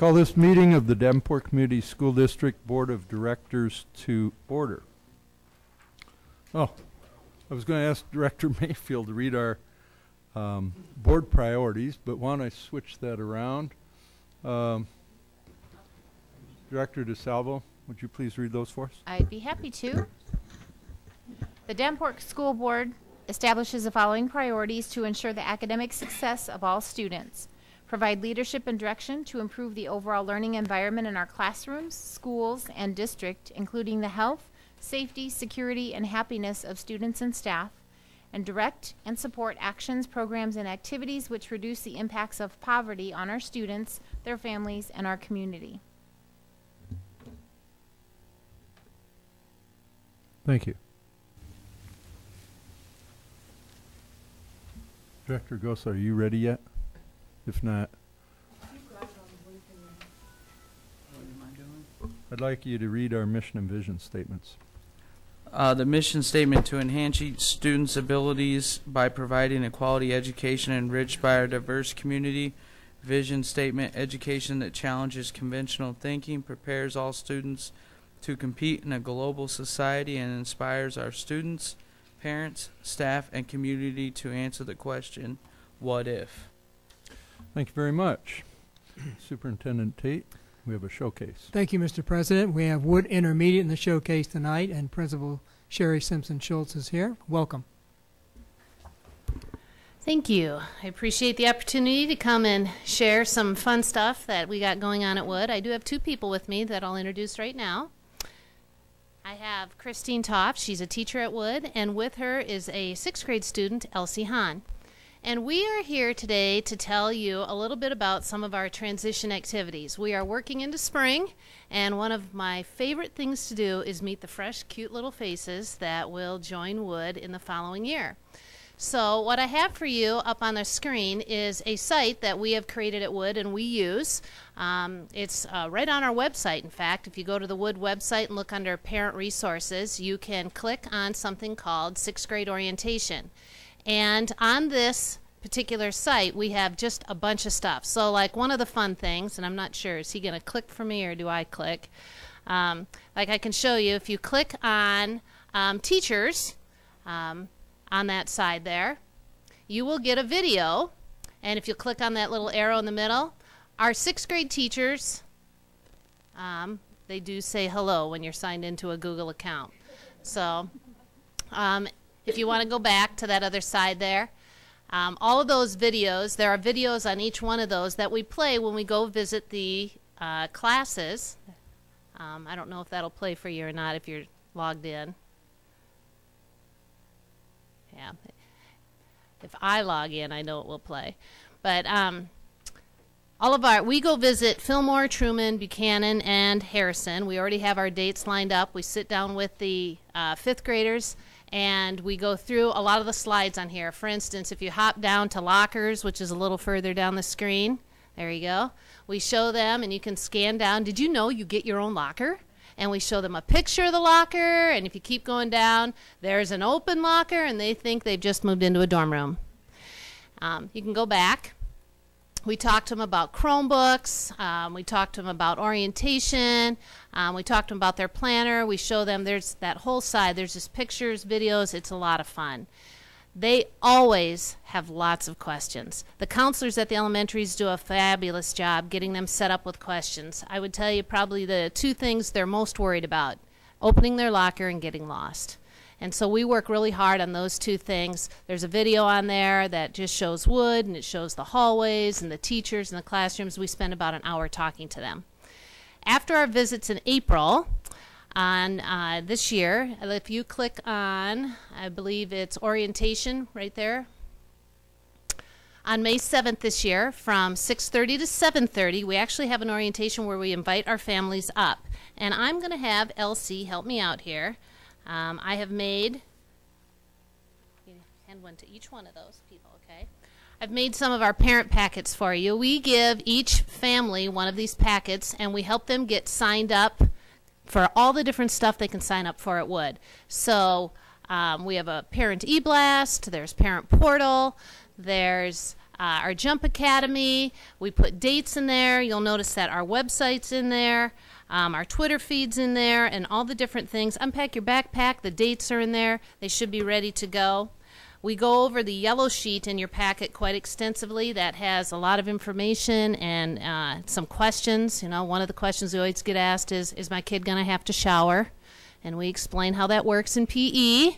call this meeting of the Davenport Community School District Board of Directors to order. Oh, I was going to ask Director Mayfield to read our board priorities, but why don't I switch that around? Director DeSalvo, would you please read those for us? I'd be happy to. The Davenport School Board establishes the following priorities to ensure the academic success of all students. Provide leadership and direction to improve the overall learning environment in our classrooms, schools, and district, including the health, safety, security, and happiness of students and staff, and direct and support actions, programs, and activities which reduce the impacts of poverty on our students, their families, and our community. Thank you. Director Goss, are you ready yet? If not, I'd like you to read our mission and vision statements. The mission statement: to enhance each student's abilities by providing a quality education enriched by our diverse community. Vision statement: education that challenges conventional thinking, prepares all students to compete in a global society, and inspires our students, parents, staff, and community to answer the question, what if? Thank you very much. Superintendent Tate, we have a showcase. Thank you, Mr. President. We have Wood Intermediate in the showcase tonight, and Principal Sherry Simpson-Schultz is here. Welcome. Thank you. I appreciate the opportunity to come and share some fun stuff that we got going on at Wood. I do have two people with me that I'll introduce right now. I have Christine Toff. She's a teacher at Wood, and with her is a 6th grade student, Elsie Hahn. And we are here today to tell you a little bit about some of our transition activities. We are working into spring, and one of my favorite things to do is meet the fresh, cute little faces that will join Wood in the following year. So what I have for you up on the screen is a site that we have created at Wood and we use. It's right on our website. In fact, if you go to the Wood website and look under Parent Resources, you can click on something called 6th grade orientation. And on this particular site, we have just a bunch of stuff. So like one of the fun things, and I'm not sure, is he going to click for me or do I click? Like I can show you, if you click on teachers, on that side there, you will get a video, and if you click on that little arrow in the middle, our 6th grade teachers, they do say hello when you're signed into a Google account. So if you want to go back to that other side there, all of those videos, there are videos on each one of those that we play when we go visit the classes. I don't know if that'll play for you or not if you're logged in. Yeah, if I log in, I know it will play. But we go visit Fillmore, Truman, Buchanan, and Harrison. We already have our dates lined up. We sit down with the 5th graders, and we go through a lot of the slides on here. For instance, if you hop down to lockers, which is a little further down the screen, there you go. We show them, and you can scan down. Did you know you get your own locker? And we show them a picture of the locker, and if you keep going down, there's an open locker, and they think they've just moved into a dorm room. You can go back. We talk to them about Chromebooks. We talk to them about orientation. We talk to them about their planner. We show them, there's that whole side. There's just pictures, videos. It's a lot of fun. They always have lots of questions. The counselors at the elementaries do a fabulous job getting them set up with questions. I would tell you probably the two things they're most worried about: opening their locker and getting lost. And so we work really hard on those two things. There's a video on there that just shows Wood, and it shows the hallways and the teachers and the classrooms. We spend about an hour talking to them. After our visits in April, on this year, if you click on, I believe it's orientation right there, on May 7th this year from 6:30 to 7:30, we actually have an orientation where we invite our families up. And I'm going to have Elsie help me out here. I have made, hand one to each one of those people, okay? I've made some of our parent packets for you. We give each family one of these packets, and we help them get signed up for all the different stuff they can sign up for at Wood. So we have a parent e-blast, there's parent portal, there's our Jump Academy. We put dates in there. You'll notice that our website's in there, our Twitter feed's in there, and all the different things. Unpack your backpack. The dates are in there. They should be ready to go. We go over the yellow sheet in your packet quite extensively. That has a lot of information and some questions. You know, one of the questions we always get asked is my kid going to have to shower? And we explain how that works in PE.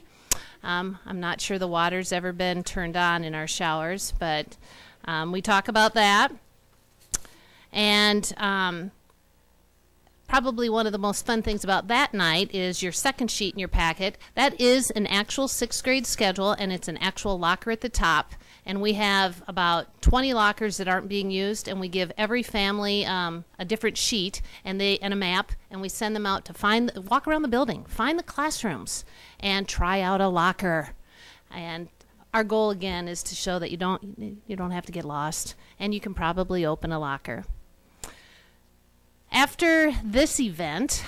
I'm not sure the water's ever been turned on in our showers, but we talk about that. And probably one of the most fun things about that night is your second sheet in your packet. That is an actual 6th grade schedule, and it's an actual locker at the top. And we have about 20 lockers that aren't being used, and we give every family a different sheet and a map, and we send them out to walk around the building, find the classrooms, and try out a locker. And our goal again is to show that you don't have to get lost, and you can probably open a locker. After this event,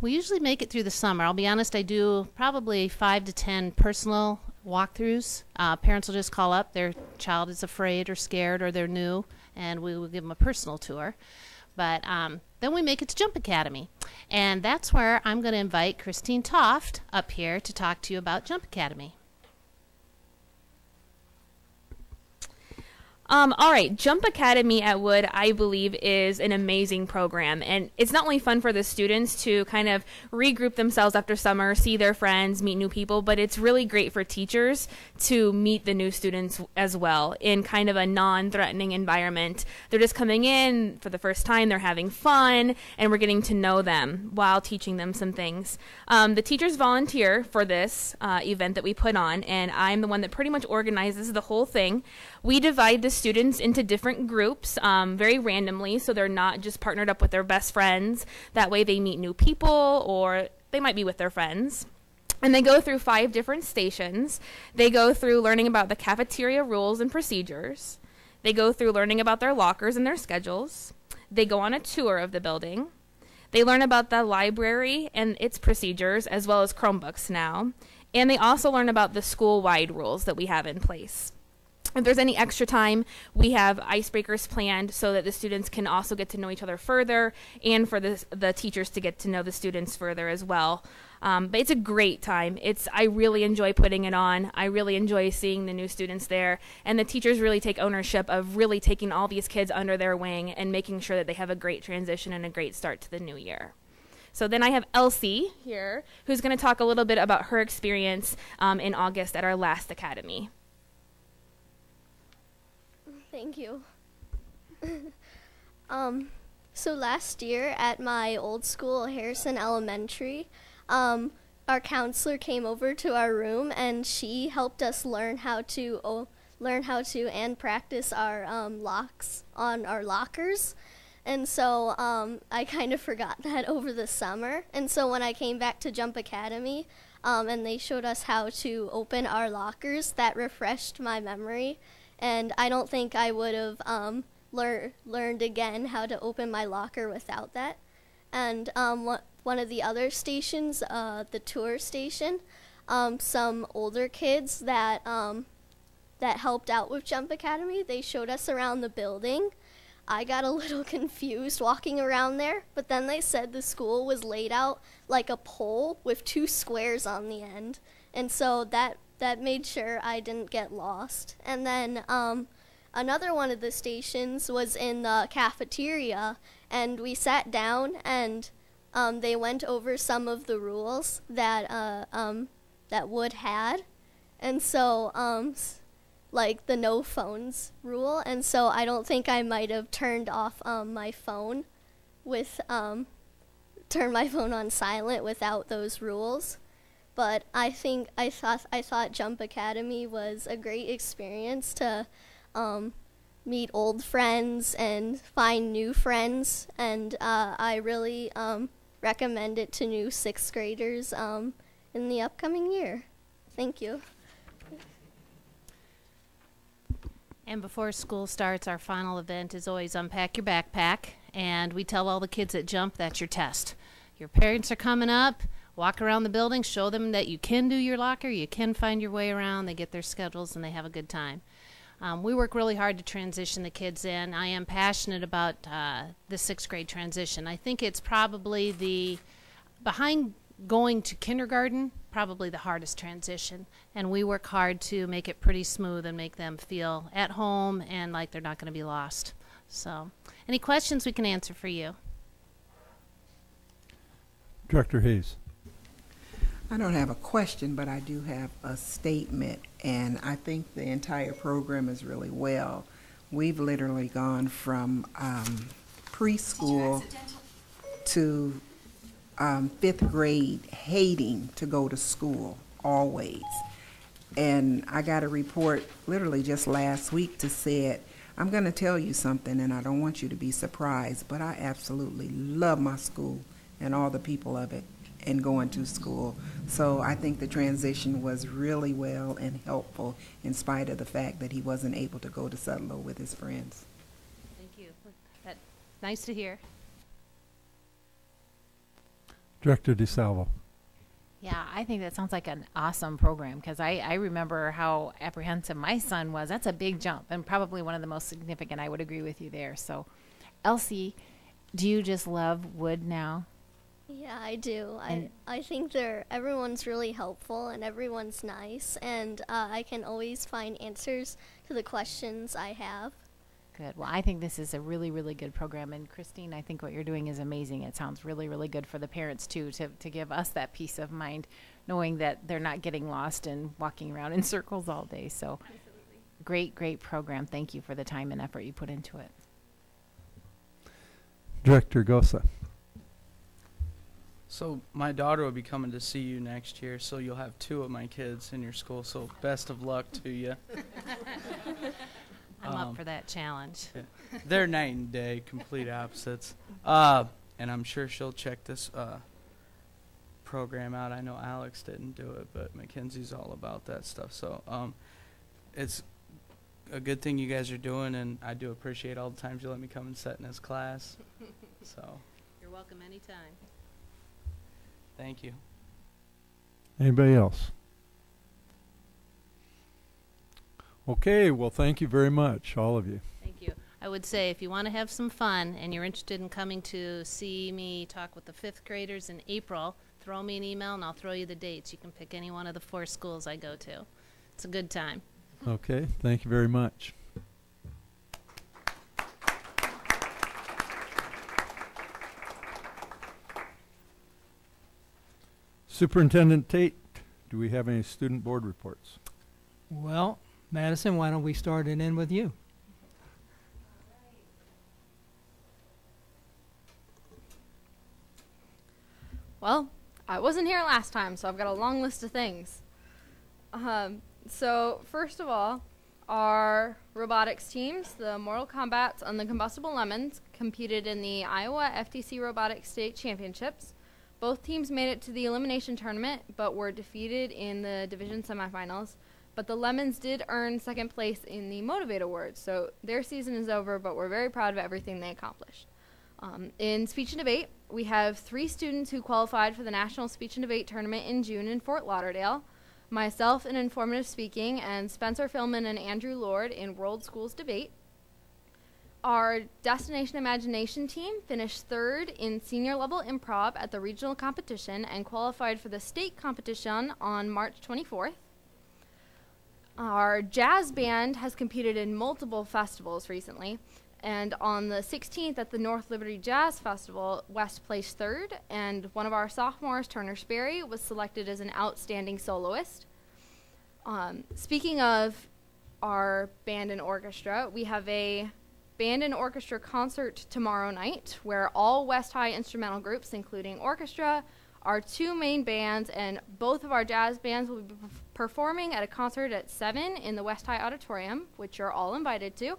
we usually make it through the summer. I'll be honest, I do probably 5 to 10 personal walkthroughs. Parents will just call up. Their child is afraid or scared or they're new, and we will give them a personal tour. But then we make it to Jump Academy. And that's where I'm going to invite Christine Toft up here to talk to you about Jump Academy. All right, Jump Academy at Wood, I believe, is an amazing program. And it's not only fun for the students to kind of regroup themselves after summer, see their friends, meet new people, but it's really great for teachers to meet the new students as well in kind of a non-threatening environment. They're just coming in for the first time, they're having fun, and we're getting to know them while teaching them some things. The teachers volunteer for this event that we put on, and I'm the one that pretty much organizes the whole thing. We divide the students into different groups very randomly, so they're not just partnered up with their best friends. That way they meet new people, or they might be with their friends. And they go through 5 different stations. They go through learning about the cafeteria rules and procedures. They go through learning about their lockers and their schedules. They go on a tour of the building. They learn about the library and its procedures, as well as Chromebooks now. And they also learn about the school-wide rules that we have in place. If there's any extra time, we have icebreakers planned so that the students can also get to know each other further, and for the teachers to get to know the students further as well. But it's a great time. I really enjoy putting it on. I really enjoy seeing the new students there, and the teachers really take ownership of really taking all these kids under their wing and making sure that they have a great transition and a great start to the new year. So then I have Elsie here, who's going to talk a little bit about her experience in August at our last academy. Thank you. So last year at my old school, Harrison Elementary, our counselor came over to our room and she helped us learn how to and practice our locks on our lockers. And so I kind of forgot that over the summer. And so when I came back to Jump Academy and they showed us how to open our lockers, that refreshed my memory. And I don't think I would have learned again how to open my locker without that. And one of the other stations, the tour station, some older kids that helped out with Jump Academy, they showed us around the building. I got a little confused walking around there, but then they said the school was laid out like a pole with 2 squares on the end. And so that made sure I didn't get lost. And then another one of the stations was in the cafeteria, and we sat down and they went over some of the rules that Wood had. And so like the no phones rule, and so I don't think I might have turned off my phone turned my phone on silent without those rules. But I thought Jump Academy was a great experience to meet old friends and find new friends, and I really recommend it to new 6th graders in the upcoming year. Thank you. And before school starts, our final event is always unpack your backpack, and we tell all the kids at Jump that's your test. Your parents are coming up. Walk around the building, show them that you can do your locker, you can find your way around, they get their schedules, and they have a good time. We work really hard to transition the kids in. I am passionate about the 6th grade transition. I think it's probably behind going to kindergarten, probably the hardest transition. And we work hard to make it pretty smooth and make them feel at home and like they're not going to be lost. So, any questions we can answer for you? Director Hayes. I don't have a question, but I do have a statement, and I think the entire program is really well. We've literally gone from preschool to 5th grade hating to go to school always. And I got a report literally just last week to say, I'm going to tell you something, and I don't want you to be surprised, but I absolutely love my school and all the people of it and going to school. So I think the transition was really well and helpful in spite of the fact that he wasn't able to go to Sutherland with his friends. Thank you. That's nice to hear. Director DeSalvo. Yeah, I think that sounds like an awesome program because I remember how apprehensive my son was. That's a big jump and probably one of the most significant. I would agree with you there. So, Elsie, do you just love Wood now? Yeah, I do. I think everyone's really helpful and everyone's nice, and I can always find answers to the questions I have. Good. Well, I think this is a really, really good program. And Christine, I think what you're doing is amazing. It sounds really, really good for the parents, too, to give us that peace of mind, knowing that they're not getting lost and walking around in circles all day. So great, great program. Thank you for the time and effort you put into it. Director Gosa. So my daughter will be coming to see you next year, so you'll have 2 of my kids in your school, so best of luck to you. I'm up for that challenge. Yeah. They're night and day, complete opposites. And I'm sure she'll check this program out. I know Alex didn't do it, but Mackenzie's all about that stuff. So it's a good thing you guys are doing, and I do appreciate all the times you let me come and sit in this class. So You're welcome anytime. thank you. Anybody else? Okay, well, thank you very much, all of you. Thank you. I would say if you want to have some fun and you're interested in coming to see me talk with the 5th graders in April, throw me an email and I'll throw you the dates. You can pick any one of the 4 schools I go to. It's a good time. Okay, thank you very much. Superintendent Tate, do we have any student board reports? Well, Madison, why don't we start it in with you? Well, I wasn't here last time, so I've got a long list of things. So first of all, our robotics teams, the Mortal Kombats and the Combustible Lemons, competed in the Iowa FTC Robotics State Championships. Both teams made it to the elimination tournament, but were defeated in the division semifinals. But the Lemons did earn 2nd place in the Motivate Awards, so their season is over, but we're very proud of everything they accomplished. In speech and debate, we have 3 students who qualified for the National Speech and Debate Tournament in June in Fort Lauderdale, myself in informative speaking, and Spencer Philman and Andrew Lord in World Schools Debate. Our Destination Imagination team finished 3rd in senior level improv at the regional competition and qualified for the state competition on March 24th. Our jazz band has competed in multiple festivals recently, and on the 16th at the North Liberty Jazz Festival, West placed 3rd, and one of our sophomores, Turner Sperry, was selected as an outstanding soloist. Speaking of our band and orchestra, we have a band and orchestra concert tomorrow night where all West High instrumental groups, including orchestra, our 2 main bands, and both of our jazz bands will be performing at a concert at 7 in the West High Auditorium, which you're all invited to.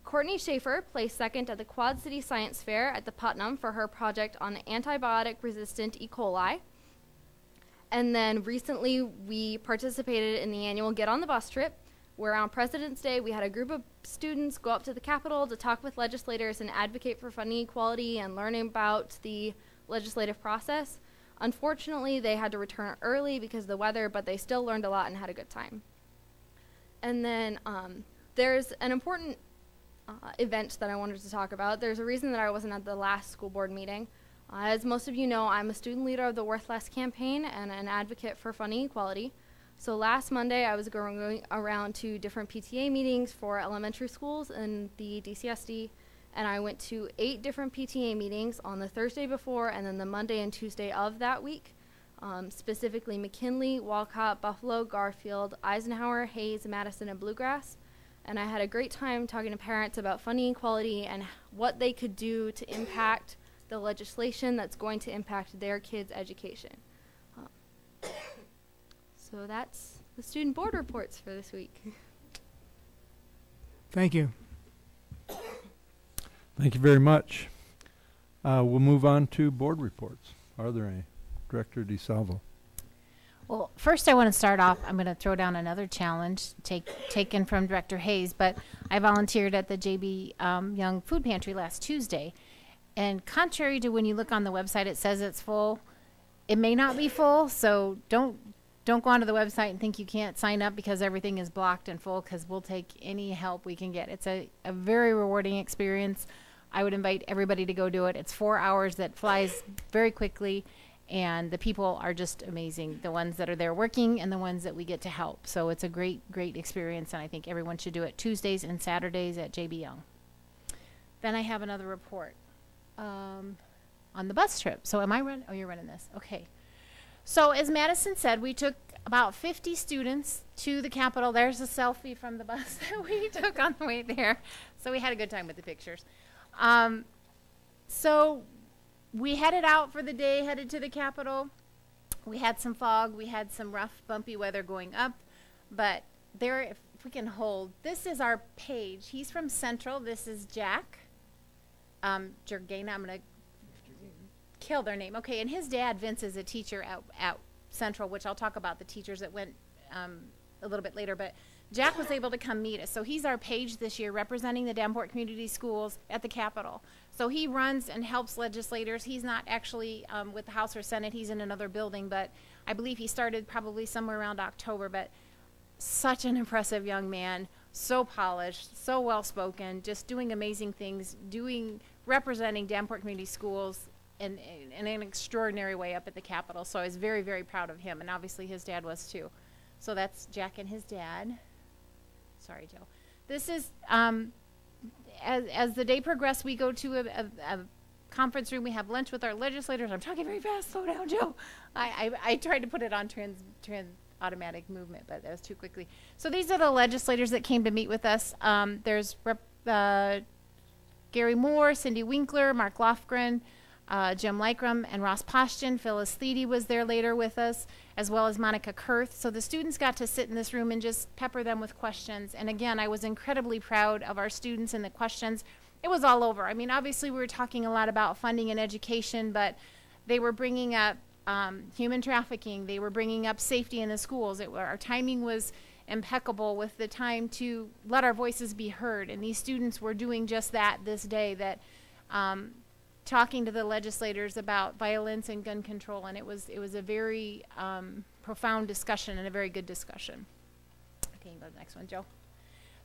Courtney Schaefer placed 2nd at the Quad City Science Fair at the Putnam for her project on antibiotic-resistant E. coli. And then recently we participated in the annual Get on the Bus trip, where on President's Day we had a group of students go up to the Capitol to talk with legislators and advocate for funding equality and learning about the legislative process. Unfortunately, they had to return early because of the weather, but they still learned a lot and had a good time. And then there's an important event that I wanted to talk about. There's a reason that I wasn't at the last school board meeting. As most of you know, I'm a student leader of the Worth Less campaign and an advocate for funding equality. So last Monday, I was going around to different PTA meetings for elementary schools in the DCSD, and I went to 8 different PTA meetings on the Thursday before and then the Monday and Tuesday of that week, specifically McKinley, Walcott, Buffalo, Garfield, Eisenhower, Hayes, Madison, and Bluegrass. And I had a great time talking to parents about funding equality and what they could do to impact the legislation that's going to impact their kids' education. So that's the student board reports for this week. Thank you. Thank you very much. We'll move on to board reports. Are there any? Director DeSalvo. Well, first I want to start off, I'm going to throw down another challenge taken from Director Hayes, but I volunteered at the JB Young Food Pantry last Tuesday. And contrary to when you look on the website, it says it's full. It may not be full, so don't go onto the website and think you can't sign up because everything is blocked and full, because we'll take any help we can get. It's a very rewarding experience. I would invite everybody to go do it. It's 4 hours that flies very quickly. And the people are just amazing, the ones that are there working and the ones that we get to help. So it's a great, great experience, and I think everyone should do it Tuesdays and Saturdays at JB Young. Then I have another report on the bus trip. So am I running? Oh, you're running this. Okay. So as Madison said, we took about 50 students to the Capitol. There's a selfie from the bus that we took on the way there. So we had a good time with the pictures. So we headed out for the day, headed to the Capitol. We had some fog. We had some rough, bumpy weather going up. But there, if we can hold, this is our page. He's from Central. This is Jack. Jurgena, I'm going to kill their name. Okay, and his dad, Vince, is a teacher at Central, which I'll talk about the teachers that went a little bit later. But Jack was able to come meet us. So he's our page this year representing the Davenport Community Schools at the Capitol. So he runs and helps legislators. He's not actually with the House or Senate. He's in another building, but I believe he started probably somewhere around October. But such an impressive young man, so polished, so well-spoken, just doing amazing things, representing Davenport Community Schools in an extraordinary way up at the Capitol. So I was very, very proud of him, and obviously his dad was too. So that's Jack and his dad. Sorry, Joe. This is, as the day progressed, we go to a conference room. We have lunch with our legislators. I'm talking very fast. Slow down, Joe. I tried to put it on trans automatic movement, but that was too quickly. So these are the legislators that came to meet with us. There's Gary Moore, Cindy Winkler, Mark Lofgren, Jim Lycrum, and Ross Postian. Phyllis Thede was there later with us, as well as Monica Kurth. So the students got to sit in this room and just pepper them with questions. And again, I was incredibly proud of our students and the questions. It was all over. I mean, obviously we were talking a lot about funding and education, but they were bringing up human trafficking. They were bringing up safety in the schools. Our timing was impeccable with the time to let our voices be heard. And these students were doing just that this day, that talking to the legislators about violence and gun control, and it was a very profound discussion and a very good discussion. Okay, you can go to the next one, Joe.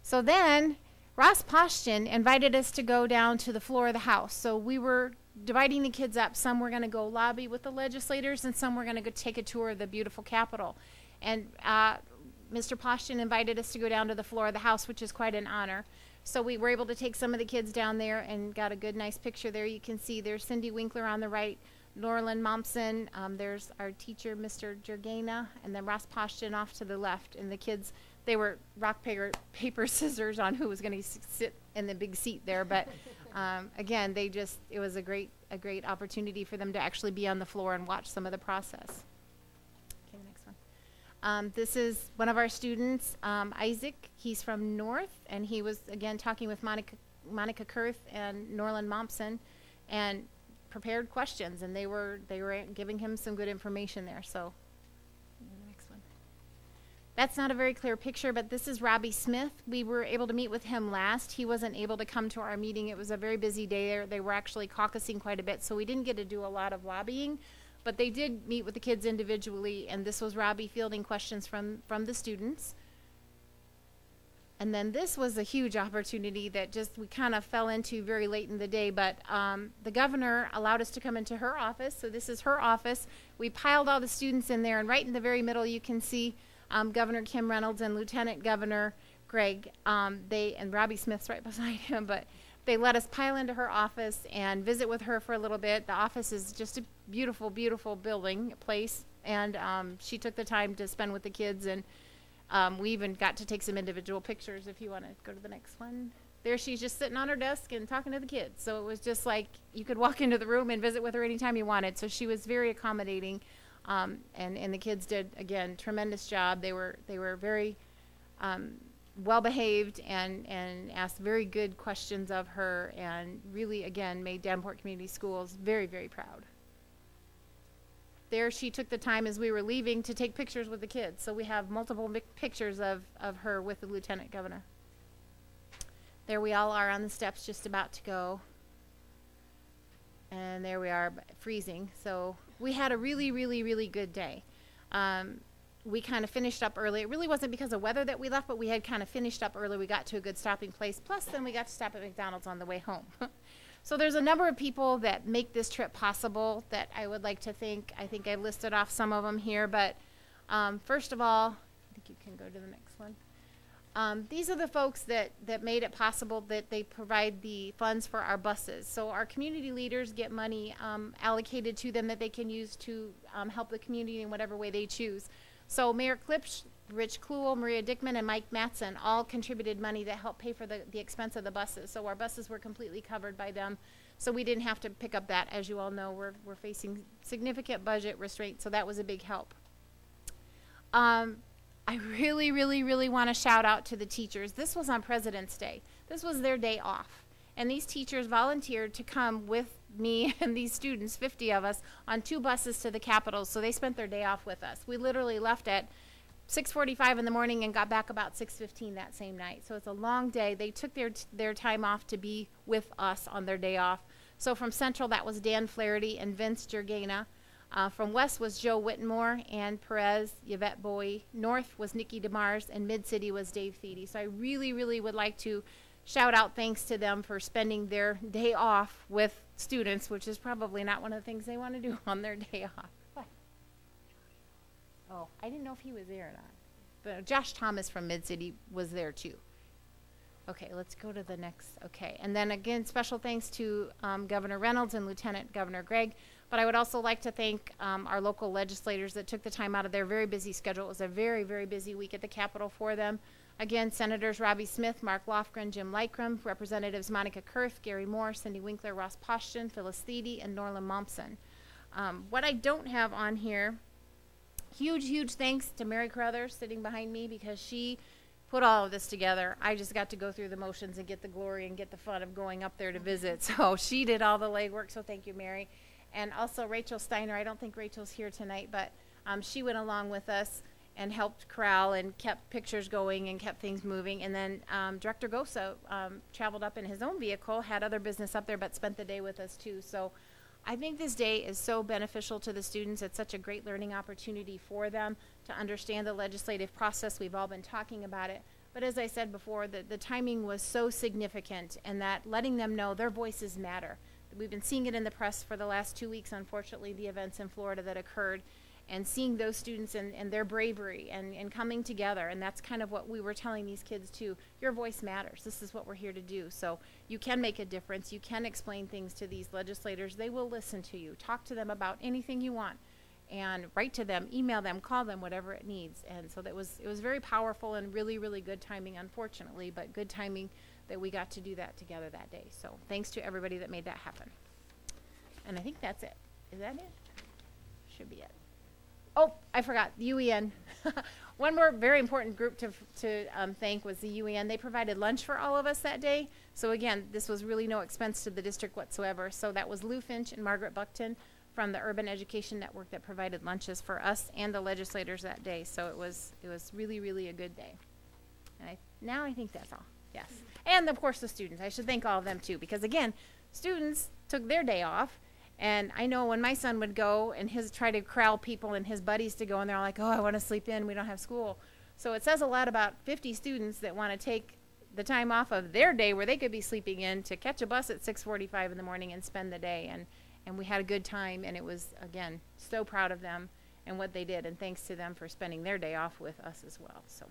So then Ross Postian invited us to go down to the floor of the House. So we were dividing the kids up. Some were going to go lobby with the legislators, and some were going to go take a tour of the beautiful Capitol. And Mr. Postian invited us to go down to the floor of the House, which is quite an honor. So we were able to take some of the kids down there and got a good, nice picture there. You can see there's Cindy Winkler on the right, Norland Momsen. There's our teacher, Mr. Jurgena, and then Ross Postian off to the left. And the kids, they were rock, paper, scissors on who was going to sit in the big seat there. But again, it was a great opportunity for them to actually be on the floor and watch some of the process. Okay, the next one. This is one of our students, Isaac. He's from North, and he was, again, talking with Monica Kurth and Norland Momsen, and prepared questions, and they were giving him some good information there. So, next one. That's not a very clear picture, but this is Robbie Smith. We were able to meet with him last. He wasn't able to come to our meeting. It was a very busy day there. They were actually caucusing quite a bit, so we didn't get to do a lot of lobbying. But they did meet with the kids individually, and this was Robbie fielding questions from the students. And then this was a huge opportunity that just we kind of fell into very late in the day, but the governor allowed us to come into her office. So this is her office. We piled all the students in there, and right in the very middle you can see Governor Kim Reynolds and Lieutenant Governor Greg. And Robbie Smith's right beside him, but they let us pile into her office and visit with her for a little bit. The office is just a beautiful, beautiful building, place, and she took the time to spend with the kids, and we even got to take some individual pictures. If you want to go to the next one. There she's just sitting on her desk and talking to the kids. So it was just like you could walk into the room and visit with her anytime you wanted. So she was very accommodating, and the kids did, again, tremendous job. They were very well behaved and asked very good questions of her, and really, again, made Davenport Community Schools very, very proud. There she took the time as we were leaving to take pictures with the kids. So we have multiple pictures of her with the Lieutenant Governor. There we all are on the steps just about to go. And there we are, freezing. So we had a really, really, really good day. We kind of finished up early. It really wasn't because of weather that we left, but we had kind of finished up early. We got to a good stopping place. Plus, then we got to stop at McDonald's on the way home. So there's a number of people that make this trip possible that I would like to thank. I think I listed off some of them here, but first of all, I think you can go to the next one. These are the folks that made it possible, that they provide the funds for our buses. So our community leaders get money allocated to them that they can use to help the community in whatever way they choose. So Mayor Klipsch, Rich Kluel, Maria Dickman, and Mike Mattson all contributed money that helped pay for the expense of the buses. So our buses were completely covered by them. So we didn't have to pick up that. As you all know, we're facing significant budget restraints, so that was a big help. I really, really, really want to shout out to the teachers. This was on President's Day. This was their day off. And these teachers volunteered to come with me and these students, 50 of us, on 2 buses to the Capitol. So they spent their day off with us. We literally left at 6:45 in the morning and got back about 6:15 that same night. So it's a long day. They took their time off to be with us on their day off. So from Central, that was Dan Flaherty and Vince Jurgena. From West was Joe Whitmore, Ann Perez, Yvette Bowie. North was Nikki DeMars, and Mid-City was Dave Thiede. So I really, really would like to shout out thanks to them for spending their day off with students, which is probably not one of the things they want to do on their day off. What? Oh, I didn't know if he was there or not. But Josh Thomas from Mid-City was there too. Okay, let's go to the next. Okay, and then again, special thanks to Governor Reynolds and Lieutenant Governor Gregg. But I would also like to thank our local legislators that took the time out of their very busy schedule. It was a very, very busy week at the Capitol for them. Again, Senators Robbie Smith, Mark Lofgren, Jim Lycrum, Representatives Monica Kurth, Gary Moore, Cindy Winkler, Ross Poshton, Phyllis Thiede, and Norla Mompson. What I don't have on here, huge, huge thanks to Mary Carruthers sitting behind me, because she put all of this together. I just got to go through the motions and get the glory and get the fun of going up there to visit. So she did all the legwork, so thank you, Mary. And also Rachel Steiner. I don't think Rachel's here tonight, but she went along with us and helped corral and kept pictures going and kept things moving. And then Director Gosa traveled up in his own vehicle, had other business up there, but spent the day with us too. So I think this day is so beneficial to the students. It's such a great learning opportunity for them to understand the legislative process. We've all been talking about it. But as I said before, the timing was so significant, and that letting them know their voices matter. We've been seeing it in the press for the last 2 weeks, unfortunately, the events in Florida that occurred, and seeing those students and their bravery and coming together. And that's kind of what we were telling these kids too. Your voice matters. This is what we're here to do. So you can make a difference. You can explain things to these legislators. They will listen to you. Talk to them about anything you want, and write to them, email them, call them, whatever it needs. And so it was very powerful and really, really good timing, unfortunately, but good timing that we got to do that together that day. So thanks to everybody that made that happen. And I think that's it. Is that it? Should be it. Oh, I forgot, the UEN. One more very important group to thank was the UEN. They provided lunch for all of us that day. So again, this was really no expense to the district whatsoever. So that was Lou Finch and Margaret Buckton from the Urban Education Network that provided lunches for us and the legislators that day. So it was really, really a good day. And now I think that's all. Yes. And of course the students. I should thank all of them too, because again, students took their day off. And I know when my son would go and try to corral people and his buddies to go, and they're all like, oh, I want to sleep in, we don't have school. So it says a lot about 50 students that want to take the time off of their day where they could be sleeping in to catch a bus at 6:45 in the morning and spend the day. And we had a good time, and it was, again, so proud of them and what they did, and thanks to them for spending their day off with us as well. So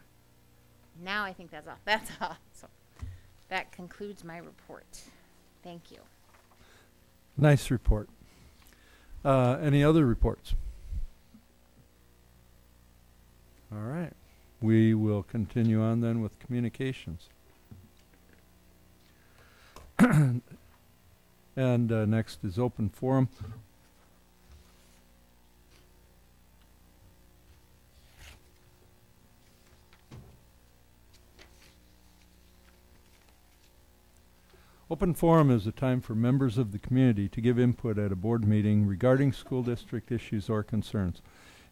now I think that's all. That's all. So that concludes my report. Thank you. Nice report. Any other reports? All right. We will continue on then with communications. And next is open forum. Open forum is a time for members of the community to give input at a board meeting regarding school district issues or concerns.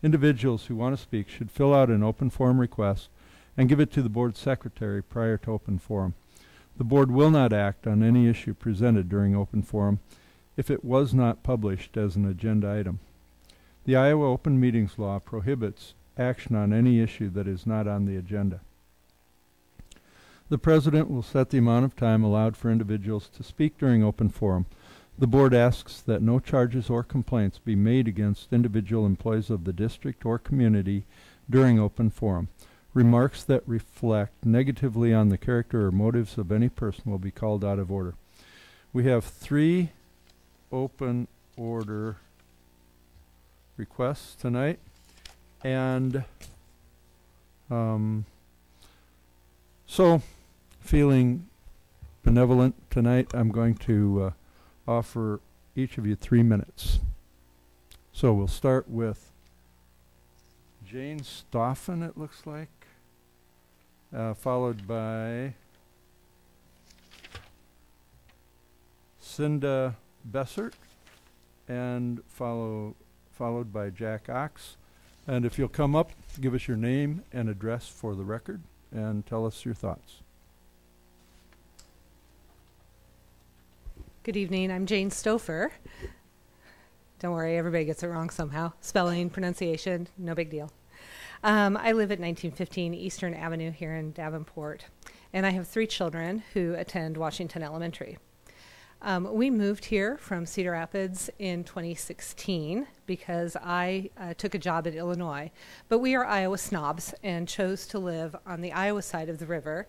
Individuals who want to speak should fill out an open forum request and give it to the board secretary prior to open forum. The board will not act on any issue presented during open forum if it was not published as an agenda item. The Iowa Open Meetings Law prohibits action on any issue that is not on the agenda. The president will set the amount of time allowed for individuals to speak during open forum. The board asks that no charges or complaints be made against individual employees of the district or community during open forum. Remarks that reflect negatively on the character or motives of any person will be called out of order. We have 3 open order requests tonight, and so feeling benevolent tonight, I'm going to offer each of you 3 minutes. So we'll start with Jane Stoffen, it looks like, followed by Cinda Bessert, and followed by Jack Ox. And if you'll come up, give us your name and address for the record, and tell us your thoughts. Good evening. I'm Jane Stouffer. Don't worry, everybody gets it wrong somehow. Spelling, pronunciation, no big deal. I live at 1915 Eastern Avenue here in Davenport, and I have 3 children who attend Washington Elementary. We moved here from Cedar Rapids in 2016 because I took a job at Illinois, but we are Iowa snobs and chose to live on the Iowa side of the river.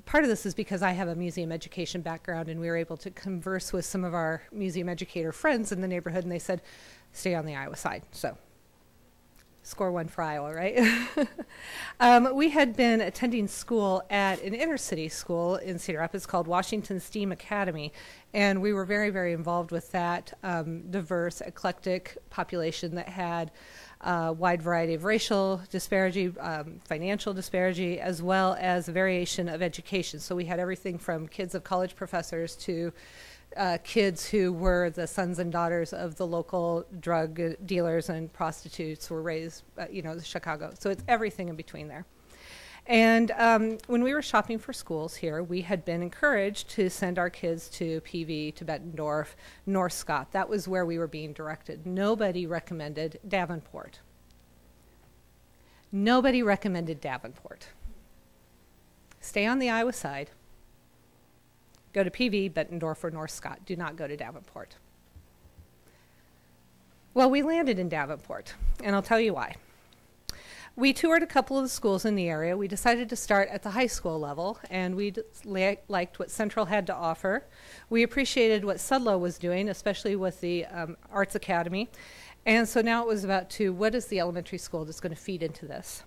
Part of this is because I have a museum education background, and we were able to converse with some of our museum educator friends in the neighborhood, and they said, stay on the Iowa side. So, score 1 for Iowa, right? We had been attending school at an inner city school in Cedar Rapids called Washington STEAM Academy, and we were very, very involved with that diverse, eclectic population that had a wide variety of racial disparity, financial disparity, as well as a variation of education. So we had everything from kids of college professors to kids who were the sons and daughters of the local drug dealers and prostitutes were raised, Chicago. So it's everything in between there. And when we were shopping for schools here, we had been encouraged to send our kids to PV, to Bettendorf, North Scott. That was where we were being directed. Nobody recommended Davenport. Nobody recommended Davenport. Stay on the Iowa side. Go to PV, Bettendorf, or North Scott. Do not go to Davenport. Well, we landed in Davenport, and I'll tell you why. We toured a couple of the schools in the area. We decided to start at the high school level, and we liked what Central had to offer. We appreciated what Sudlow was doing, especially with the Arts Academy. And so now it was about what is the elementary school that's going to feed into this?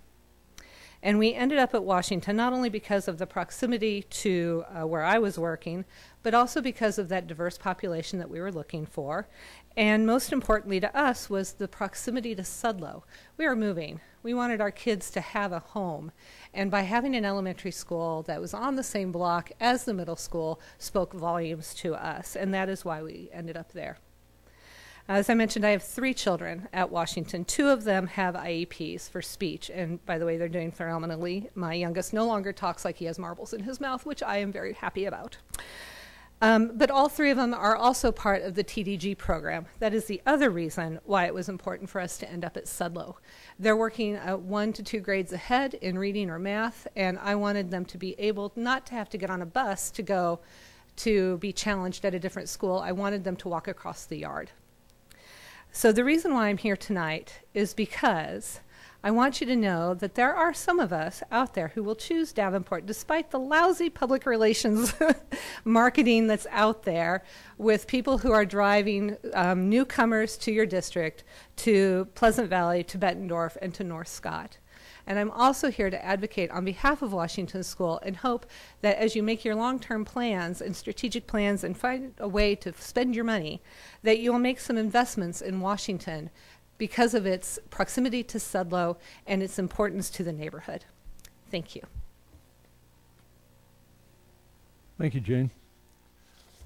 And we ended up at Washington not only because of the proximity to where I was working, but also because of that diverse population that we were looking for. And most importantly to us was the proximity to Sudlow. We were moving. We wanted our kids to have a home. And by having an elementary school that was on the same block as the middle school spoke volumes to us. And that is why we ended up there. As I mentioned, I have 3 children at Washington. 2 of them have IEPs for speech. And by the way, they're doing phenomenally. My youngest no longer talks like he has marbles in his mouth, which I am very happy about. But all three of them are also part of the TDG program. That is the other reason why it was important for us to end up at Sudlow. They're working 1 to 2 grades ahead in reading or math, and I wanted them to be able not to have to get on a bus to go to be challenged at a different school. I wanted them to walk across the yard. So the reason why I'm here tonight is because I want you to know that there are some of us out there who will choose Davenport despite the lousy public relations marketing that's out there with people who are driving newcomers to your district, to Pleasant Valley, to Bettendorf, and to North Scott. And I'm also here to advocate on behalf of Washington School and hope that as you make your long-term plans and strategic plans and find a way to spend your money, that you'll make some investments in Washington because of its proximity to Sudlow and its importance to the neighborhood. Thank you. Thank you, Jane.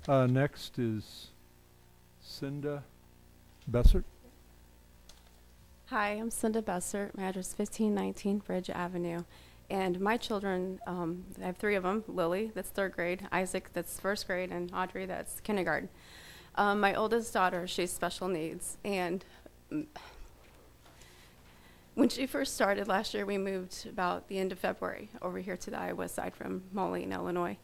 Next is Cinda Bessert. Hi, I'm Cinda Bessert. My address is 1519 Bridge Avenue. And my children, I have 3 of them. Lily, that's 3rd grade. Isaac, that's 1st grade. And Audrey, that's kindergarten. My oldest daughter, she's special needs. And when she first started last year, we moved about the end of February over here to the Iowa side from Moline, Illinois.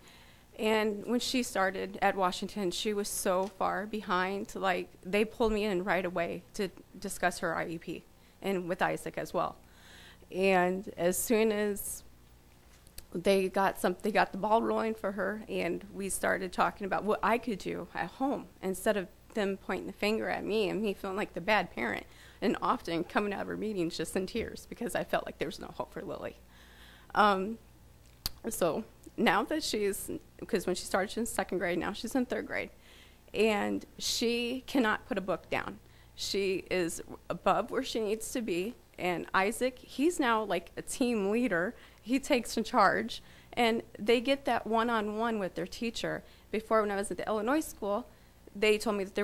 And when she started at Washington, she was so far behind. Like, they pulled me in right away to discuss her IEP, and with Isaac as well. And as soon as they got the ball rolling for her, and we started talking about what I could do at home instead of them pointing the finger at me and me feeling like the bad parent, and often coming out of her meetings just in tears because I felt like there was no hope for Lily. So now that because when she started, she was in 2nd grade, now she's in 3rd grade, and she cannot put a book down. She is above where she needs to be, and Isaac, he's now like a team leader. He takes in charge, and they get that one-on-one with their teacher. Before, when I was at the Illinois school, they told me that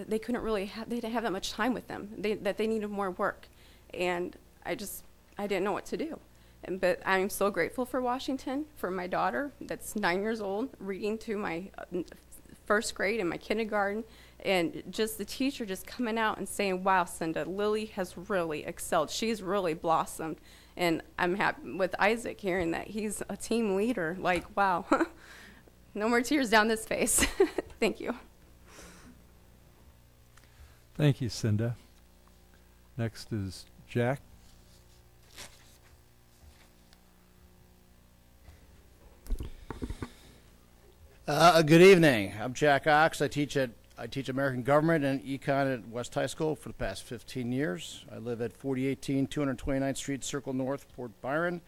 they couldn't really they didn't have that much time with them, that they needed more work, and I didn't know what to do. But I'm so grateful for Washington, for my daughter that's 9 years old, reading to my 1st grade and my kindergarten, and just the teacher just coming out and saying, wow, Cinda, Lily has really excelled. She's really blossomed. And I'm happy with Isaac hearing that he's a team leader. Like, wow, no more tears down this face. Thank you. Thank you, Cinda. Next is Jack. Good evening. I'm Jack Ox. I teach American Government and Econ at West High School for the past 15 years. I live at 4018 229th Street, Circle North, Port Byron.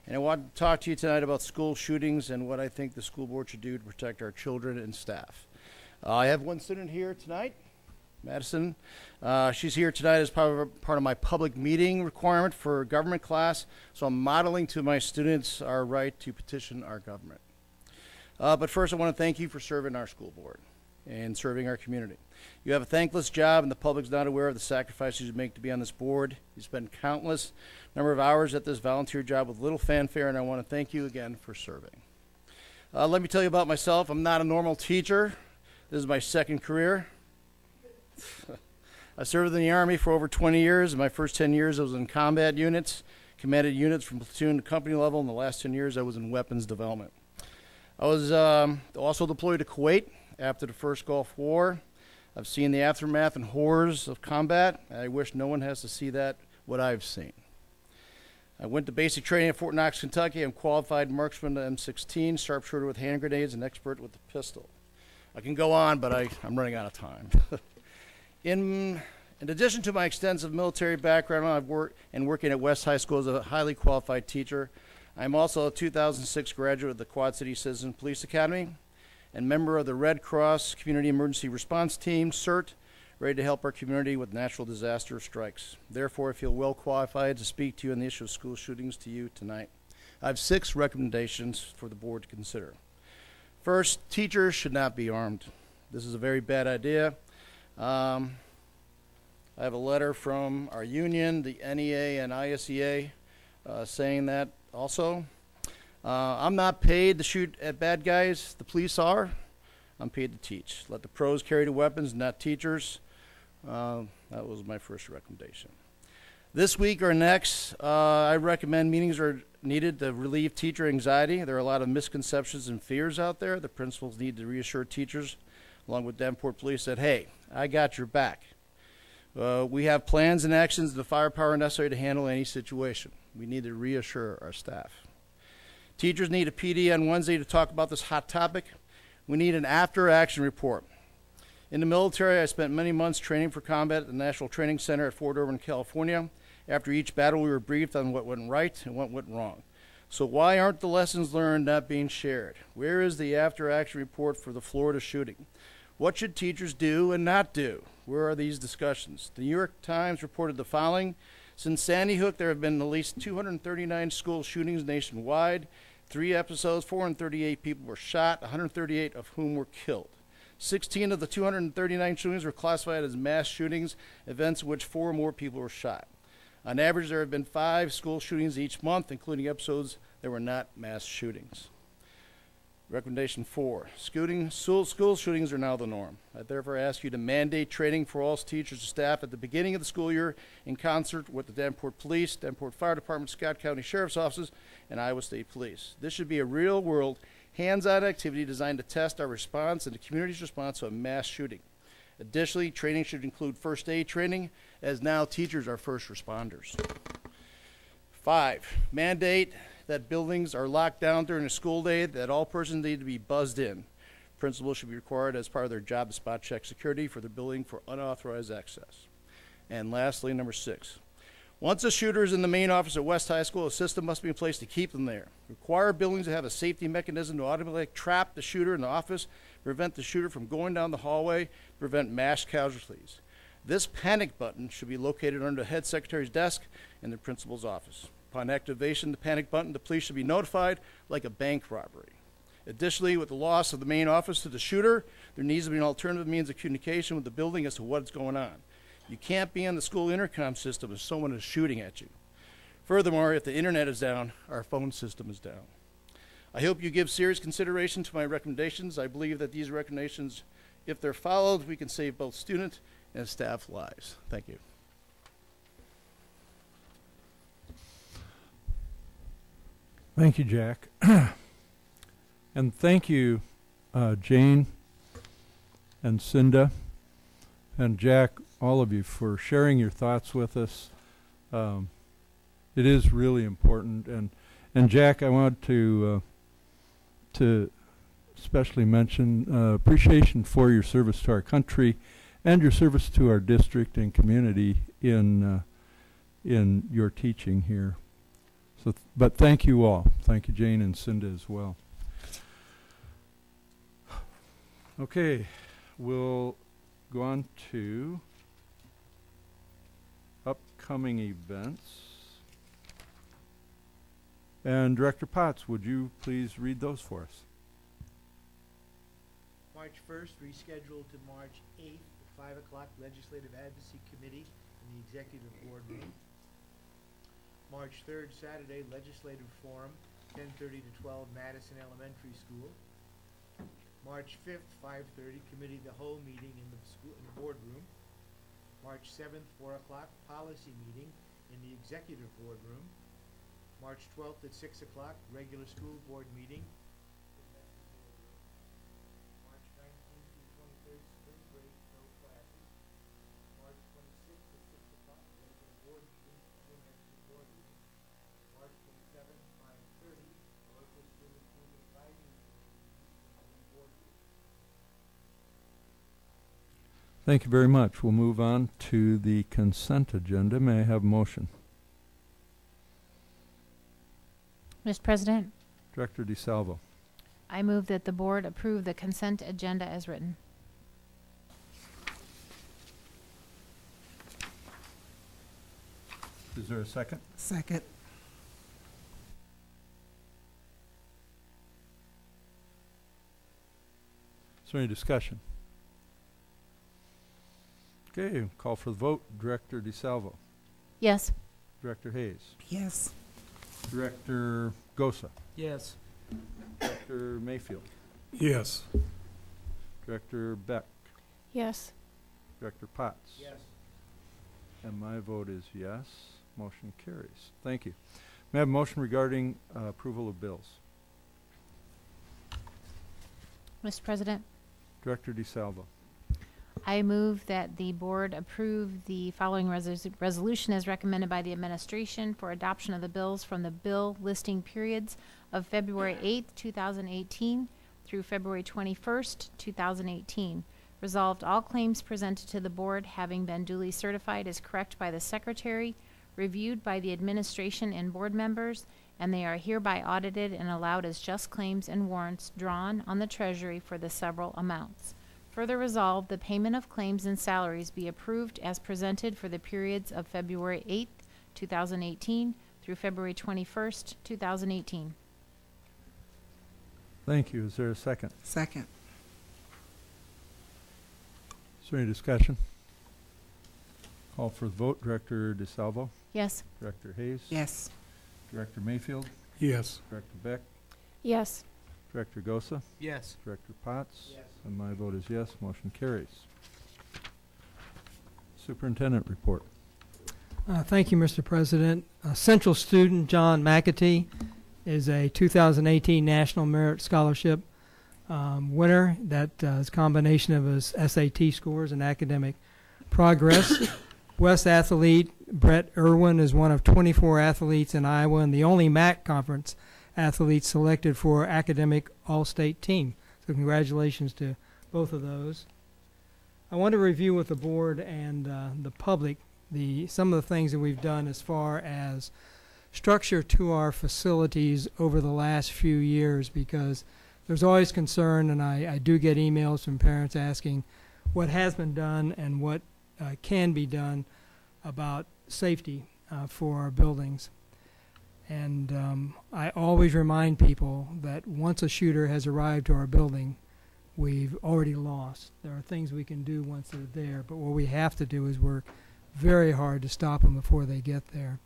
And I want to talk to you tonight about school shootings and what I think the school board should do to protect our children and staff. I have one student here tonight, Madison. She's here tonight as part of my public meeting requirement for government class. So I'm modeling to my students our right to petition our government. But first, I want to thank you for serving our school board and serving our community. You have a thankless job, and the public's not aware of the sacrifices you make to be on this board. You spend countless number of hours at this volunteer job with little fanfare, and I want to thank you again for serving. Let me tell you about myself. I'm not a normal teacher. This is my 2nd career. I served in the Army for over 20 years. In my first 10 years, I was in combat units, commanded units from platoon to company level. In the last 10 years, I was in weapons development. I was also deployed to Kuwait after the first Gulf War. I've seen the aftermath and horrors of combat, and I wish no one has to see what I've seen. I went to basic training at Fort Knox, Kentucky. I'm qualified marksman to M16, sharpshooter with hand grenades, and expert with the pistol. I can go on, but I'm running out of time. In addition to my extensive military background, I've working at West High School as a highly qualified teacher. I'm also a 2006 graduate of the Quad City Citizen Police Academy and member of the Red Cross Community Emergency Response Team, CERT, ready to help our community with natural disaster strikes. Therefore, I feel well qualified to speak to you on the issue of school shootings to you tonight. I have 6 recommendations for the board to consider. First, teachers should not be armed. This is a very bad idea. I have a letter from our union, the NEA and ISEA, saying that also. I'm not paid to shoot at bad guys. The police are. I'm paid to teach. Let the pros carry the weapons, not teachers. That was my first recommendation. This week or next, I recommend meetings are needed to relieve teacher anxiety. There are a lot of misconceptions and fears out there. The principals need to reassure teachers, along with Davenport Police, that, hey, I got your back. We have plans and actions and the firepower necessary to handle any situation. We need to reassure our staff. Teachers need a PD on Wednesday to talk about this hot topic. We need an after-action report. In the military, I spent many months training for combat at the National Training Center at Fort Irwin, California. After each battle, we were briefed on what went right and what went wrong. So why aren't the lessons learned not being shared? Where is the after-action report for the Florida shooting? What should teachers do and not do? Where are these discussions? The New York Times reported the following. Since Sandy Hook, there have been at least 239 school shootings nationwide. 3 episodes, 438 people were shot, 138 of whom were killed. 16 of the 239 shootings were classified as mass shootings, events in which 4 or more people were shot. On average, there have been 5 school shootings each month, including episodes that were not mass shootings. Recommendation 4, school shootings are now the norm. I therefore ask you to mandate training for all teachers and staff at the beginning of the school year in concert with the Davenport Police, Davenport Fire Department, Scott County Sheriff's Offices, and Iowa State Police. This should be a real-world, hands-on activity designed to test our response and the community's response to a mass shooting. Additionally, training should include first aid training, as now teachers are first responders. 5, mandate that buildings are locked down during a school day, that all persons need to be buzzed in. Principals should be required as part of their job to spot check security for the building for unauthorized access. And lastly, number 6, once a shooter is in the main office at West High School, a system must be in place to keep them there. Require buildings to have a safety mechanism to automatically trap the shooter in the office, prevent the shooter from going down the hallway, prevent mass casualties. This panic button should be located under the head secretary's desk in the principal's office. Upon activation of the panic button, the police should be notified like a bank robbery. Additionally, with the loss of the main office to the shooter, there needs to be an alternative means of communication with the building as to what's going on. You can't be on the school intercom system if someone is shooting at you. Furthermore, if the internet is down, our phone system is down. I hope you give serious consideration to my recommendations. I believe that these recommendations, if they're followed, we can save both student and staff lives. Thank you. Thank you, Jack. And thank you, Jane and Cinda and Jack, all of you, for sharing your thoughts with us. It is really important. And Jack, I want to especially mention appreciation for your service to our country and your service to our district and community in your teaching here. So, but thank you all. Thank you, Jane and Cinda, as well. Okay, we'll go on to upcoming events. And Director Potts, would you please read those for us? March 1st, rescheduled to March 8th, the 5 o'clock Legislative Advocacy Committee in the Executive Board Room. March 3rd, Saturday, Legislative Forum, 10:30 to 12, Madison Elementary School. March 5th, 5:30, Committee of the Whole meeting in the boardroom. March 7th, 4 o'clock, Policy meeting in the Executive Board Room. March 12th at 6 o'clock, regular school board meeting. March 19th through 23rd, spring break, no classes. March 26th at 6 o'clock, regular board meeting, elementary board meeting. March 27th, 5:30, local school improvement advisory committee board meeting. Thank you very much. We'll move on to the consent agenda. May I have a motion? Mr. President, Director DeSalvo. I move that the board approve the consent agenda as written. Is there a second? Second. Is there any discussion? Okay, call for the vote. Director DeSalvo. Yes. Director Hayes. Yes. Director Gosa. Yes. Director Mayfield. Yes. Director Beck. Yes. Director Potts. Yes. And my vote is yes. Motion carries. Thank you. May I have a motion regarding approval of bills? Mr. President, Director DeSalvo. I move that the board approve the following resolution as recommended by the administration for adoption of the bills from the bill listing periods of February 8th, 2018 through February 21st, 2018. Resolved, all claims presented to the board having been duly certified as correct by the secretary, reviewed by the administration and board members, and they are hereby audited and allowed as just claims and warrants drawn on the treasury for the several amounts. Further resolved, the payment of claims and salaries be approved as presented for the periods of February 8th, 2018 through February 21st, 2018. Thank you. Is there a second? Second. Is there any discussion? Call for the vote. Director DeSalvo. Yes. Director Hayes. Yes. Director Mayfield. Yes. Director Beck. Yes. Director Gosa. Yes. Director Potts. Yes. And my vote is yes. Motion carries. Superintendent report. Thank you, Mr. President. Central student John McAtee is a 2018 National Merit Scholarship winner. That is a combination of his SAT scores and academic progress. West athlete Brett Irwin is one of 24 athletes in Iowa and the only MAC conference athlete selected for academic all-state team. So congratulations to both of those. I want to review with the board and the public some of the things that we've done as far as structure to our facilities over the last few years, because there's always concern, and I do get emails from parents asking what has been done and what can be done about safety for our buildings. And I always remind people that once a shooter has arrived to our building, we've already lost. There are things we can do once they're there, but what we have to do is work very hard to stop them before they get there.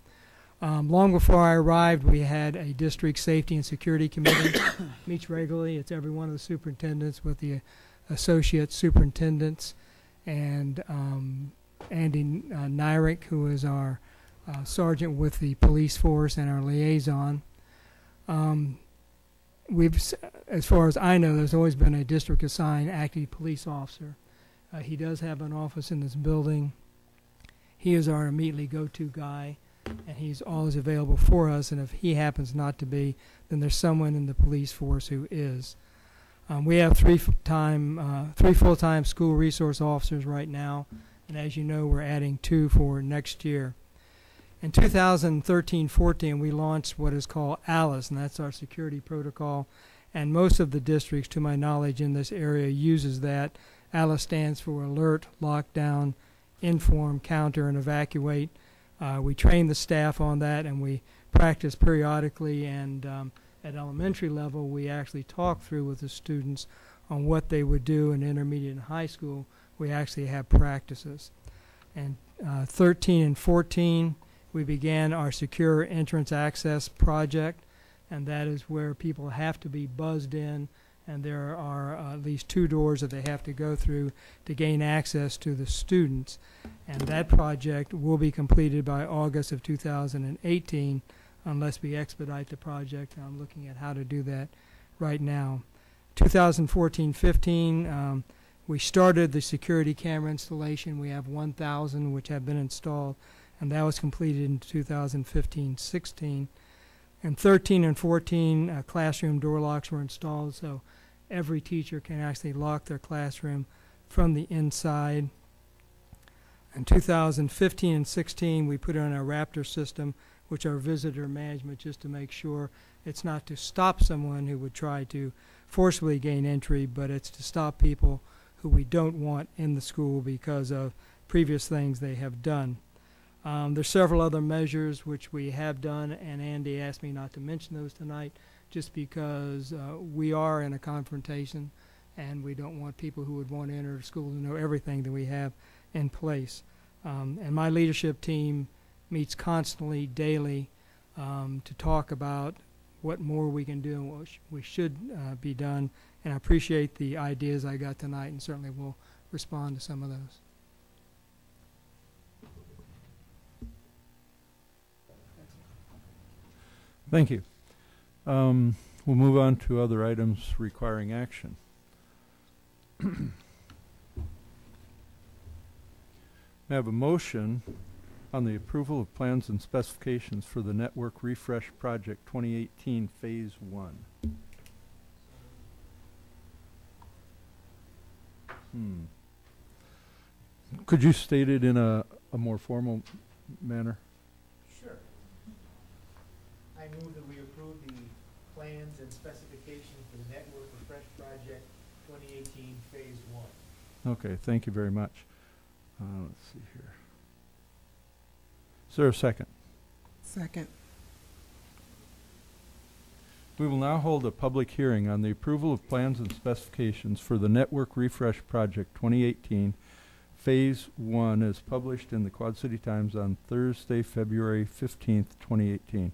Long before I arrived, we had a district safety and security committee. Meets regularly. It's every one of the superintendents with the associate superintendents, and Andy Nyrick, who is our sergeant with the police force and our liaison. As far as I know, there's always been a district assigned active police officer. He does have an office in this building. He is our immediately go-to guy, and he's always available for us, and if he happens not to be, then there's someone in the police force who is. We have three full-time school resource officers right now, and as you know, we're adding 2 for next year. In 2013-14, we launched what is called ALICE, and that's our security protocol, and most of the districts, to my knowledge, in this area uses that. ALICE stands for Alert, Lockdown, Inform, Counter, and Evacuate. We train the staff on that, and we practice periodically, and at elementary level, we actually talk through with the students on what they would do in intermediate and high school. We actually have practices. And 13 and 14, we began our secure entrance access project, and that is where people have to be buzzed in, and there are at least 2 doors that they have to go through to gain access to the students. And that project will be completed by August of 2018 unless we expedite the project. I'm looking at how to do that right now. 2014-15, we started the security camera installation. We have 1,000 which have been installed, and that was completed in 2015-16. And 13 and 14, classroom door locks were installed, so every teacher can actually lock their classroom from the inside. In 2015 and 16, we put on our Raptor system, which are visitor management, just to make sure it's not to stop someone who would try to forcibly gain entry, but it's to stop people who we don't want in the school because of previous things they have done. There's several other measures which we have done, and Andy asked me not to mention those tonight just because we are in a confrontation and we don't want people who would want to enter the school to know everything that we have in place. And my leadership team meets constantly, daily, to talk about what more we can do and what we should be done. And I appreciate the ideas I got tonight, and certainly will respond to some of those. Thank you. We'll move on to other items requiring action. I have a motion on the approval of plans and specifications for the Network Refresh Project 2018 Phase 1. Could you state it in a more formal manner? Sure. I move that we approve the plans and specifications for the Network Refresh Project 2018 Phase 1. Okay, thank you very much. Let's see here. Is there a second? Second. We will now hold a public hearing on the approval of plans and specifications for the Network Refresh Project 2018 Phase 1 as published in the Quad City Times on Thursday, February 15th, 2018.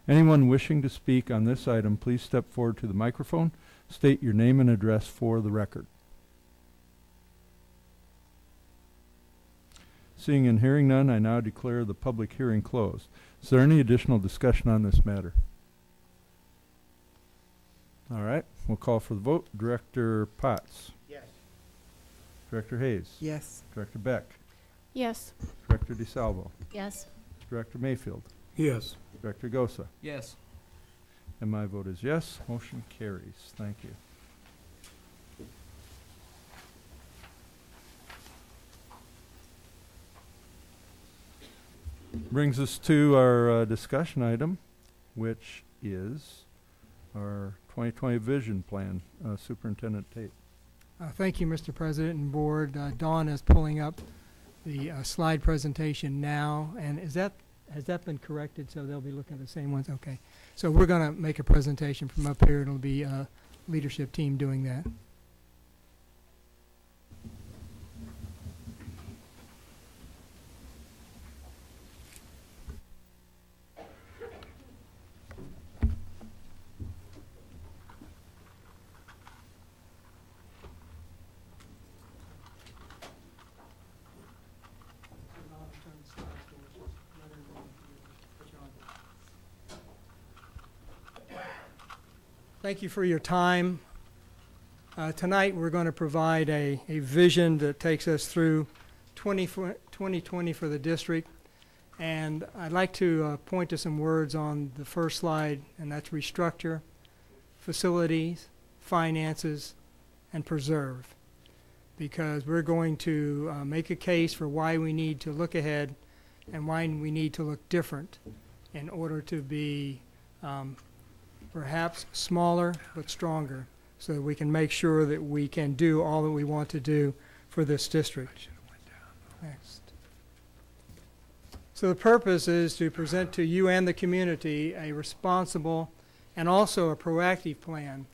Anyone wishing to speak on this item, please step forward to the microphone. State your name and address for the record. Seeing and hearing none, I now declare the public hearing closed. Is there any additional discussion on this matter? All right, we'll call for the vote. Director Potts. Yes. Director Hayes. Yes. Director Beck. Yes. Director DeSalvo. Yes. Director Mayfield. Yes. Director Gosa. Yes. And my vote is yes. Motion carries. Thank you. Brings us to our discussion item, which is our 2020 vision plan. Superintendent Tate. Thank you, Mr. President and Board. Dawn is pulling up the slide presentation now, and has that been corrected? So they'll be looking at the same ones. Okay. So we're going to make a presentation from up here. It'll be a leadership team doing that. Thank you for your time. Tonight we're going to provide a vision that takes us through 2020 for the district. And I'd like to point to some words on the first slide, and that's restructure, facilities, finances, and preserve. Because we're going to make a case for why we need to look ahead and why we need to look different in order to be perhaps smaller but stronger, so that we can make sure that we can do all that we want to do for this district. Next. So the purpose is to present to you and the community a responsible and also a proactive plan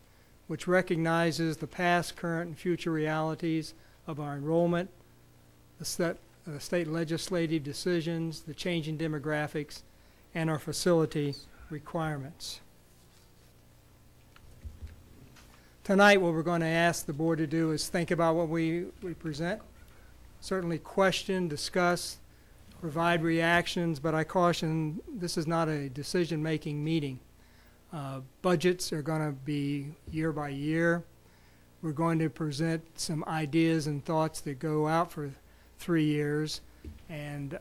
which recognizes the past, current, and future realities of our enrollment, the state legislative decisions, the changing demographics, and our facility requirements. Tonight, what we're going to ask the board to do is think about what we present, certainly question, discuss, provide reactions, but I caution this is not a decision-making meeting. Budgets are going to be year by year. We're going to present some ideas and thoughts that go out for 3 years, and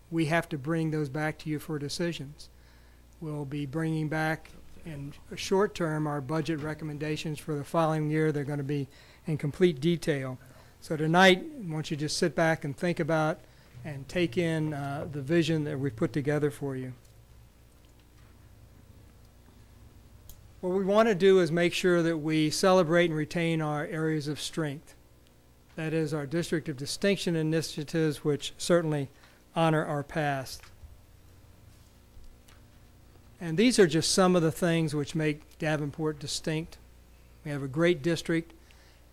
we have to bring those back to you for decisions. We'll be bringing back in short term our budget recommendations for the following year. They're going to be in complete detail. So tonight, I want you to just sit back and think about and take in the vision that we put together for you. What we want to do is make sure that we celebrate and retain our areas of strength. That is our District of Distinction initiatives, which certainly honor our past. And these are just some of the things which make Davenport distinct. We have a great district,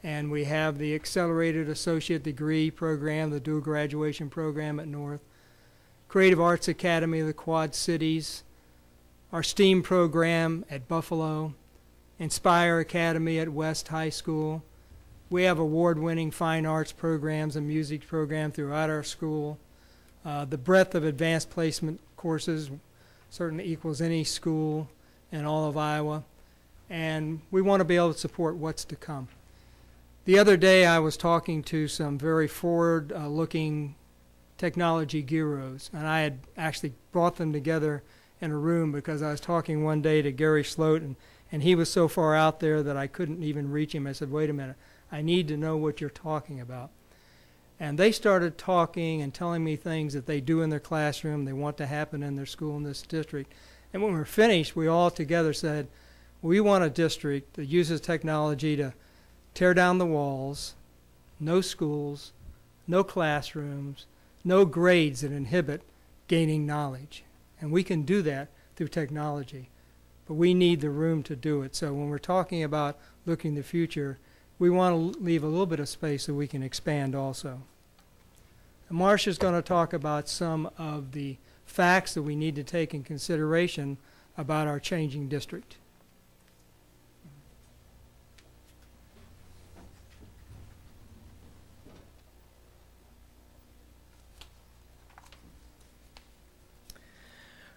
and we have the Accelerated Associate Degree program, the dual graduation program at North, Creative Arts Academy of the Quad Cities, our STEAM program at Buffalo, Inspire Academy at West High School. We have award-winning fine arts programs and music program throughout our school. The breadth of advanced placement courses certainly equals any school in all of Iowa, and we want to be able to support what's to come. The other day I was talking to some very forward-looking technology gurus, and I had actually brought them together in a room because I was talking one day to Gary Sloat, and he was so far out there that I couldn't even reach him. I said, wait a minute, I need to know what you're talking about. And they started talking and telling me things that they do in their classroom, they want to happen in their school in this district. And when we were finished, we all together said, we want a district that uses technology to tear down the walls, no schools, no classrooms, no grades that inhibit gaining knowledge. And we can do that through technology. But we need the room to do it. So when we're talking about looking to the future, we want to leave a little bit of space so we can expand also. And Marcia's going to talk about some of the facts that we need to take in consideration about our changing district.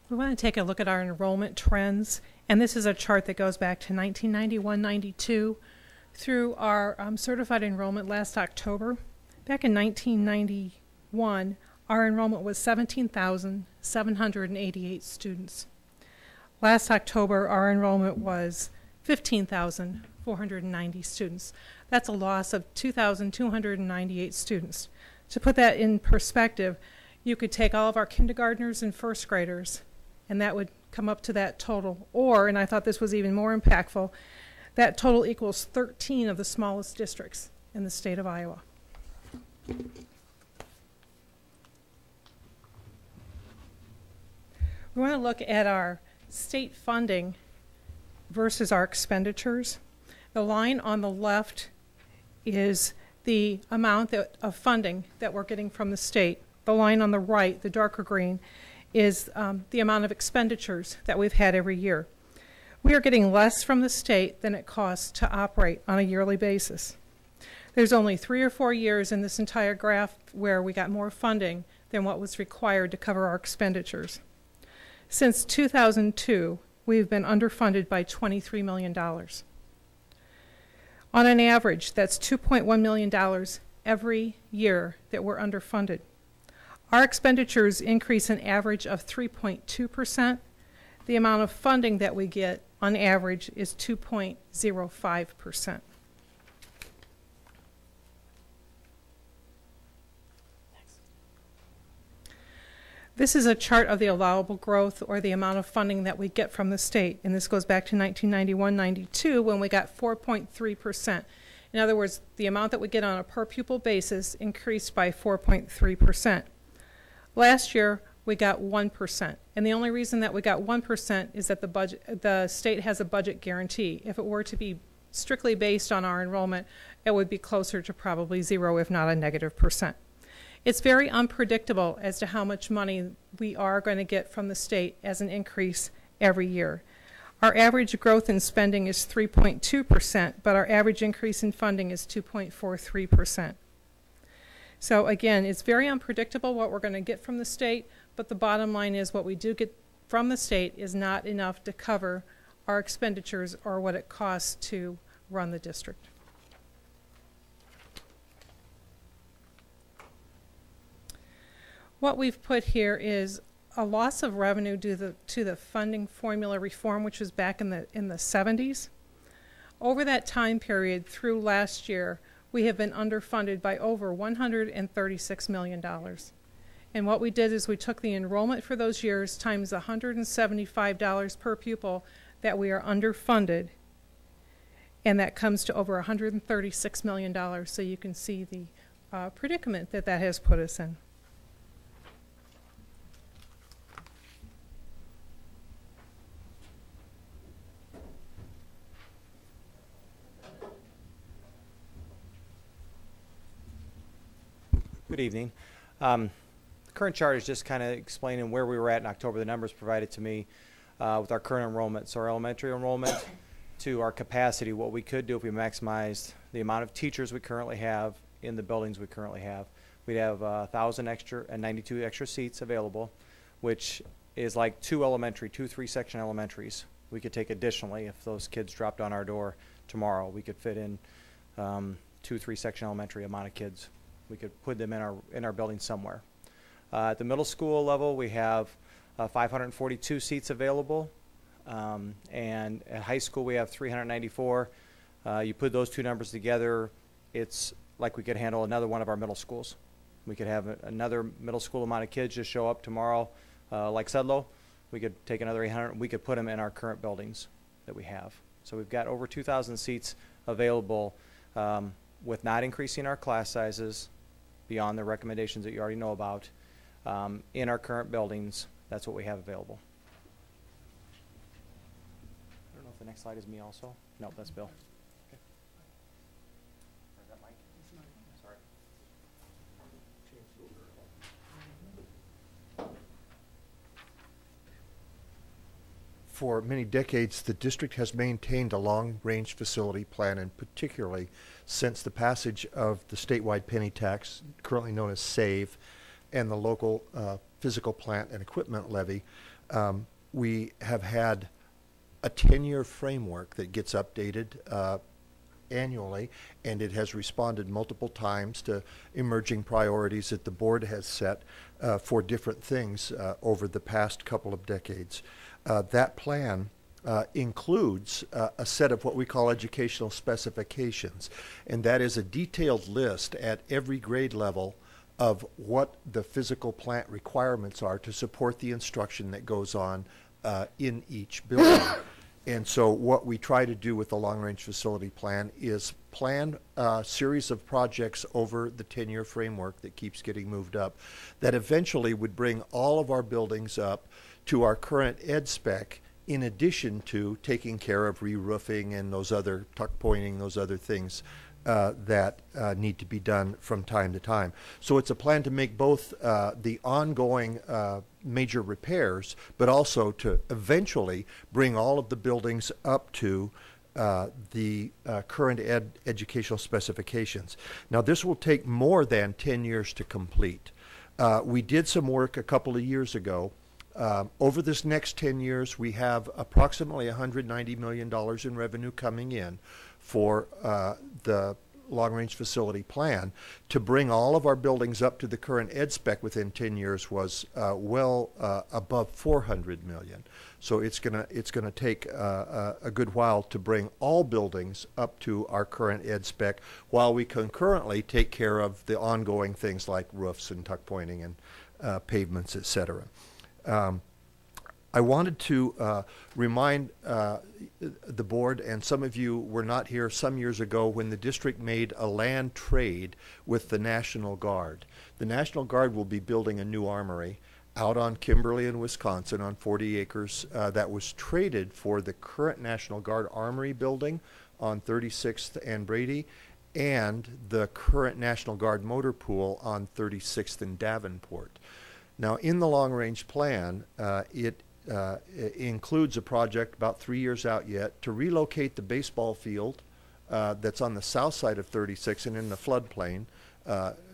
We want to take a look at our enrollment trends, and this is a chart that goes back to 1991-92 through our certified enrollment last October. Back in 1991, our enrollment was 17,788 students. Last October, our enrollment was 15,490 students. That's a loss of 2,298 students. To put that in perspective, you could take all of our kindergartners and first graders, and that would come up to that total. Or, and I thought this was even more impactful, that total equals 13 of the smallest districts in the state of Iowa. We want to look at our state funding versus our expenditures. The line on the left is the amount of funding that we're getting from the state. The line on the right, the darker green, is the amount of expenditures that we've had every year. We are getting less from the state than it costs to operate on a yearly basis. There's only 3 or 4 years in this entire graph where we got more funding than what was required to cover our expenditures. Since 2002, we've been underfunded by $23 million. On an average, that's $2.1 million every year that we're underfunded. Our expenditures increase an average of 3.2%. The amount of funding that we get on average is 2.05%. This is a chart of the allowable growth, or the amount of funding that we get from the state. And this goes back to 1991-92 when we got 4.3%. In other words, the amount that we get on a per pupil basis increased by 4.3%. Last year, we got 1%. And the only reason that we got 1% is that the state has a budget guarantee. If it were to be strictly based on our enrollment, it would be closer to probably 0, if not a -%. It's very unpredictable as to how much money we are going to get from the state as an increase every year. Our average growth in spending is 3.2%, but our average increase in funding is 2.43%. So again, it's very unpredictable what we're going to get from the state, but the bottom line is what we do get from the state is not enough to cover our expenditures or what it costs to run the district. What we've put here is a loss of revenue due to the funding formula reform, which was back in the 70s. Over that time period through last year, we have been underfunded by over $136 million. And what we did is we took the enrollment for those years times $175 per pupil that we are underfunded, and that comes to over $136 million. So you can see the predicament that that has put us in. Good evening. The current chart is just kind of explaining where we were at in October. The numbers provided to me. with our current enrollment. So our elementary enrollment to our capacity, what we could do if we maximized the amount of teachers we currently have in the buildings we currently have, we'd have 1,000 extra and 92 extra seats available, which is like two 3-section elementaries. We could take additionally if those kids dropped on our door tomorrow. We could fit in 2 3-section elementary amount of kids. We could put them in our building somewhere. At the middle school level, we have 542 seats available, and at high school we have 394. You put those two numbers together, it's like we could handle another one of our middle schools. We could have another middle school amount of kids just show up tomorrow, like Sudlow. We could take another 800. We could put them in our current buildings that we have. So we've got over 2,000 seats available, with not increasing our class sizes beyond the recommendations that you already know about. In our current buildings, that's what we have available. I don't know if the next slide is me also. No, that's Bill. Okay. Or is that Mike? Sorry. For many decades, the district has maintained a long-range facility plan, and particularly since the passage of the statewide penny tax, currently known as SAVE, and the local physical plant and equipment levy, we have had a 10-year framework that gets updated annually, and it has responded multiple times to emerging priorities that the board has set for different things over the past couple of decades. That plan includes a set of what we call educational specifications, and that is a detailed list at every grade level of what the physical plant requirements are to support the instruction that goes on in each building. And so what we try to do with the long-range facility plan is plan a series of projects over the 10-year framework that keeps getting moved up that eventually would bring all of our buildings up to our current ed spec, in addition to taking care of re-roofing and those other tuck pointing, those other things that need to be done from time to time. So it's a plan to make both the ongoing major repairs, but also to eventually bring all of the buildings up to the current educational specifications. Now, this will take more than 10 years to complete. We did some work a couple of years ago. Over this next 10 years, we have approximately $190 million in revenue coming in for the long-range facility plan. To bring all of our buildings up to the current ed spec within 10 years was well above $400 million. So it's gonna take a good while to bring all buildings up to our current ed spec, while we concurrently take care of the ongoing things like roofs and tuck pointing and pavements, etc. I wanted to remind the board, and some of you were not here some years ago when the district made a land trade with the National Guard. The National Guard will be building a new armory out on Kimberly in Wisconsin on 40 acres that was traded for the current National Guard Armory building on 36th and Brady, and the current National Guard motor pool on 36th and Davenport. Now, in the long-range plan, it includes a project about 3 years out yet to relocate the baseball field that's on the south side of 36 and in the floodplain.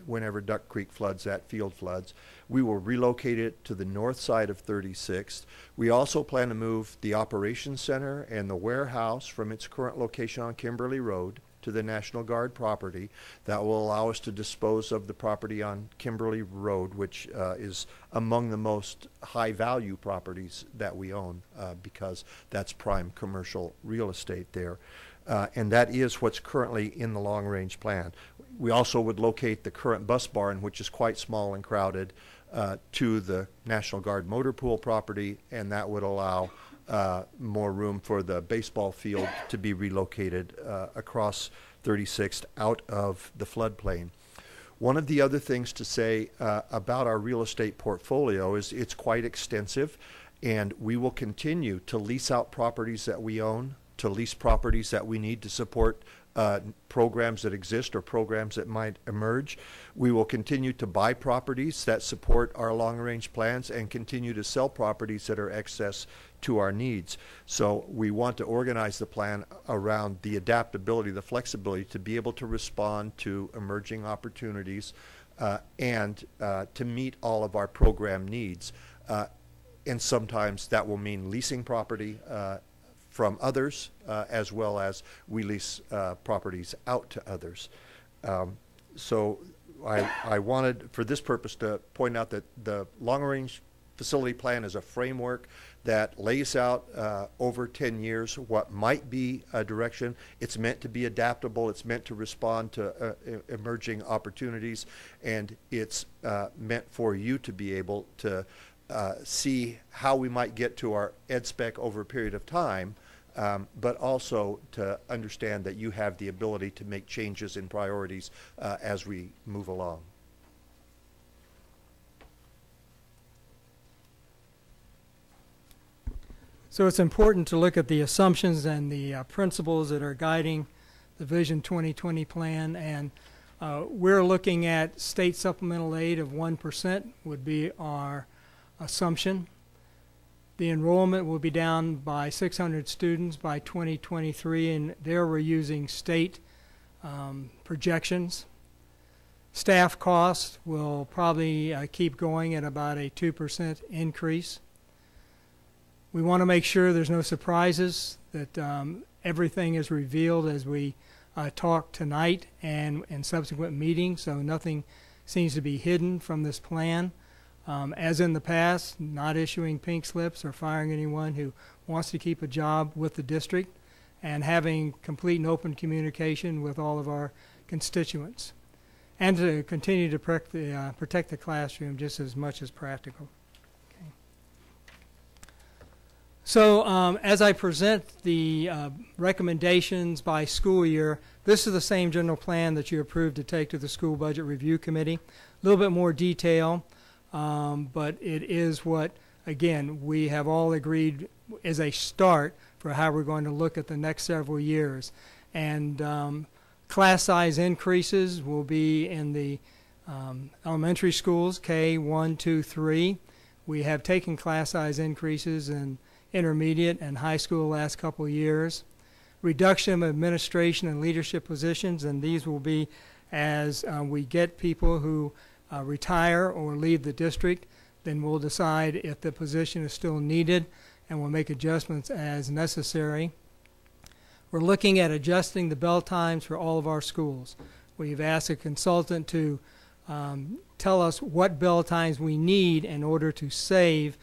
Whenever Duck Creek floods, that field floods. We will relocate it to the north side of 36th. We also plan to move the operations center and the warehouse from its current location on Kimberly Road to the National Guard property. That will allow us to dispose of the property on Kimberly Road, which is among the most high-value properties that we own because that's prime commercial real estate there. And that is what's currently in the long-range plan. We also would locate the current bus barn, which is quite small and crowded, to the National Guard motor pool property, and that would allow more room for the baseball field to be relocated across 36th out of the floodplain. One of the other things to say about our real estate portfolio is it's quite extensive, and we will continue to lease out properties that we own, to lease properties that we need to support programs that exist or programs that might emerge. We will continue to buy properties that support our long-range plans and continue to sell properties that are excess to our needs. So we want to organize the plan around the adaptability, the flexibility to be able to respond to emerging opportunities and to meet all of our program needs. And sometimes that will mean leasing property from others, as well as we lease properties out to others. So I wanted, for this purpose, to point out that the long-range facility plan is a framework that lays out over 10 years what might be a direction. It's meant to be adaptable. It's meant to respond to emerging opportunities, and it's meant for you to be able to see how we might get to our ed spec over a period of time, but also to understand that you have the ability to make changes in priorities as we move along. So it's important to look at the assumptions and the principles that are guiding the Vision 2020 plan, and we're looking at state supplemental aid of 1% would be our assumption. The enrollment will be down by 600 students by 2023, and there we're using state projections. Staff costs will probably keep going at about a 2% increase. We want to make sure there's no surprises, that everything is revealed as we talk tonight and in subsequent meetings, so nothing seems to be hidden from this plan. As in the past, not issuing pink slips or firing anyone who wants to keep a job with the district, and having complete and open communication with all of our constituents, and to continue to protect the classroom just as much as practical. Okay. So as I present the recommendations by school year, this is the same general plan that you approved to take to the School Budget Review Committee. A little bit more detail. But it is what, again, we have all agreed is a start for how we're going to look at the next several years. And class size increases will be in the elementary schools, K, 1, 2, 3. We have taken class size increases in intermediate and high school the last couple of years. Reduction of administration and leadership positions, and these will be as we get people who retire or leave the district, then we'll decide if the position is still needed, and we'll make adjustments as necessary. We're looking at adjusting the bell times for all of our schools. We've asked a consultant to tell us what bell times we need in order to save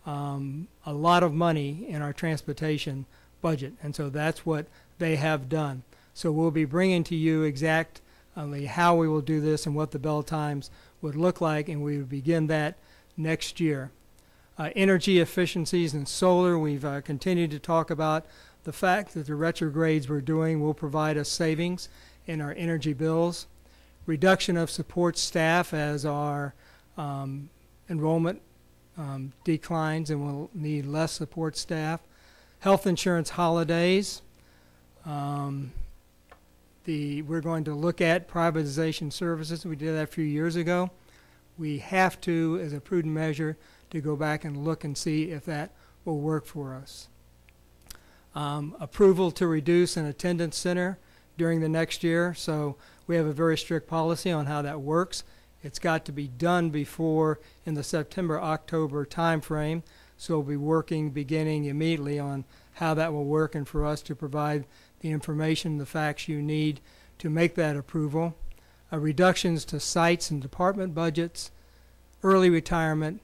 a lot of money in our transportation budget, and so that's what they have done. So we'll be bringing to you exactly how we will do this and what the bell times would look like, and we would begin that next year. Energy efficiencies and solar, we've continued to talk about the fact that the retrogrades we're doing will provide us savings in our energy bills. Reduction of support staff as our enrollment declines, and we'll need less support staff. Health insurance holidays. We're going to look at privatization services. We did that a few years ago. We have to, as a prudent measure, to go back and look and see if that will work for us. Approval to reduce an attendance center during the next year. So we have a very strict policy on how that works. It's got to be done before in the September-October time frame. So we'll be working beginning immediately on how that will work, and for us to provide the information, the facts you need to make that approval. Reductions to sites and department budgets, early retirement,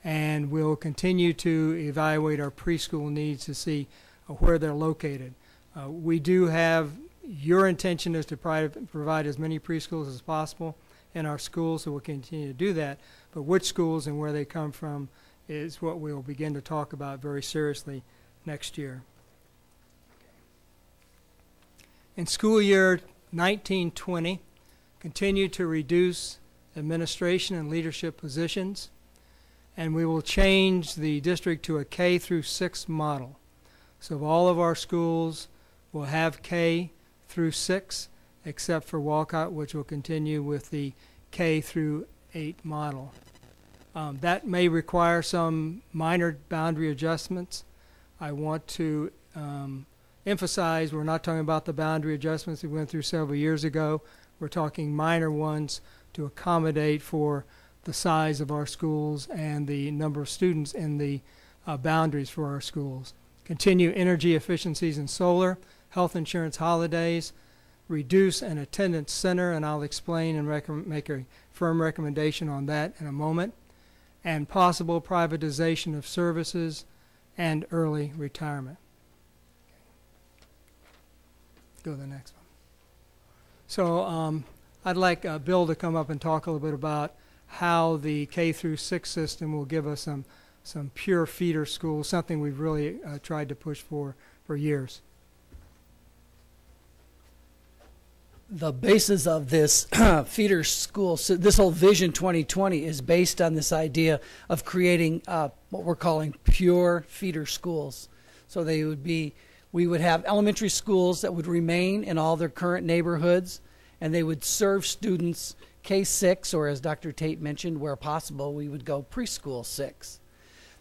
and we'll continue to evaluate our preschool needs to see where they're located. We do have, your intention is to provide as many preschools as possible in our schools, so we'll continue to do that, but which schools and where they come from is what we'll begin to talk about very seriously next year. In school year 1920, continue to reduce administration and leadership positions, and we will change the district to a K through 6 model. So all of our schools will have K through 6, except for Walcott, which will continue with the K through 8 model. That may require some minor boundary adjustments. I want to emphasize we're not talking about the boundary adjustments we went through several years ago. We're talking minor ones to accommodate for the size of our schools and the number of students in the boundaries for our schools. Continue energy efficiencies in solar, health insurance holidays, reduce an attendance center, and I'll explain and make a firm recommendation on that in a moment, and possible privatization of services and early retirement. Go to the next one. So I'd like Bill to come up and talk a little bit about how the K through 6 system will give us some pure feeder schools, something we've really tried to push for years. The basis of this feeder school, so this whole Vision 2020 is based on this idea of creating what we're calling pure feeder schools. So they would be, we would have elementary schools that would remain in all their current neighborhoods, and they would serve students K-6, or as Dr. Tate mentioned, where possible, we would go preschool 6.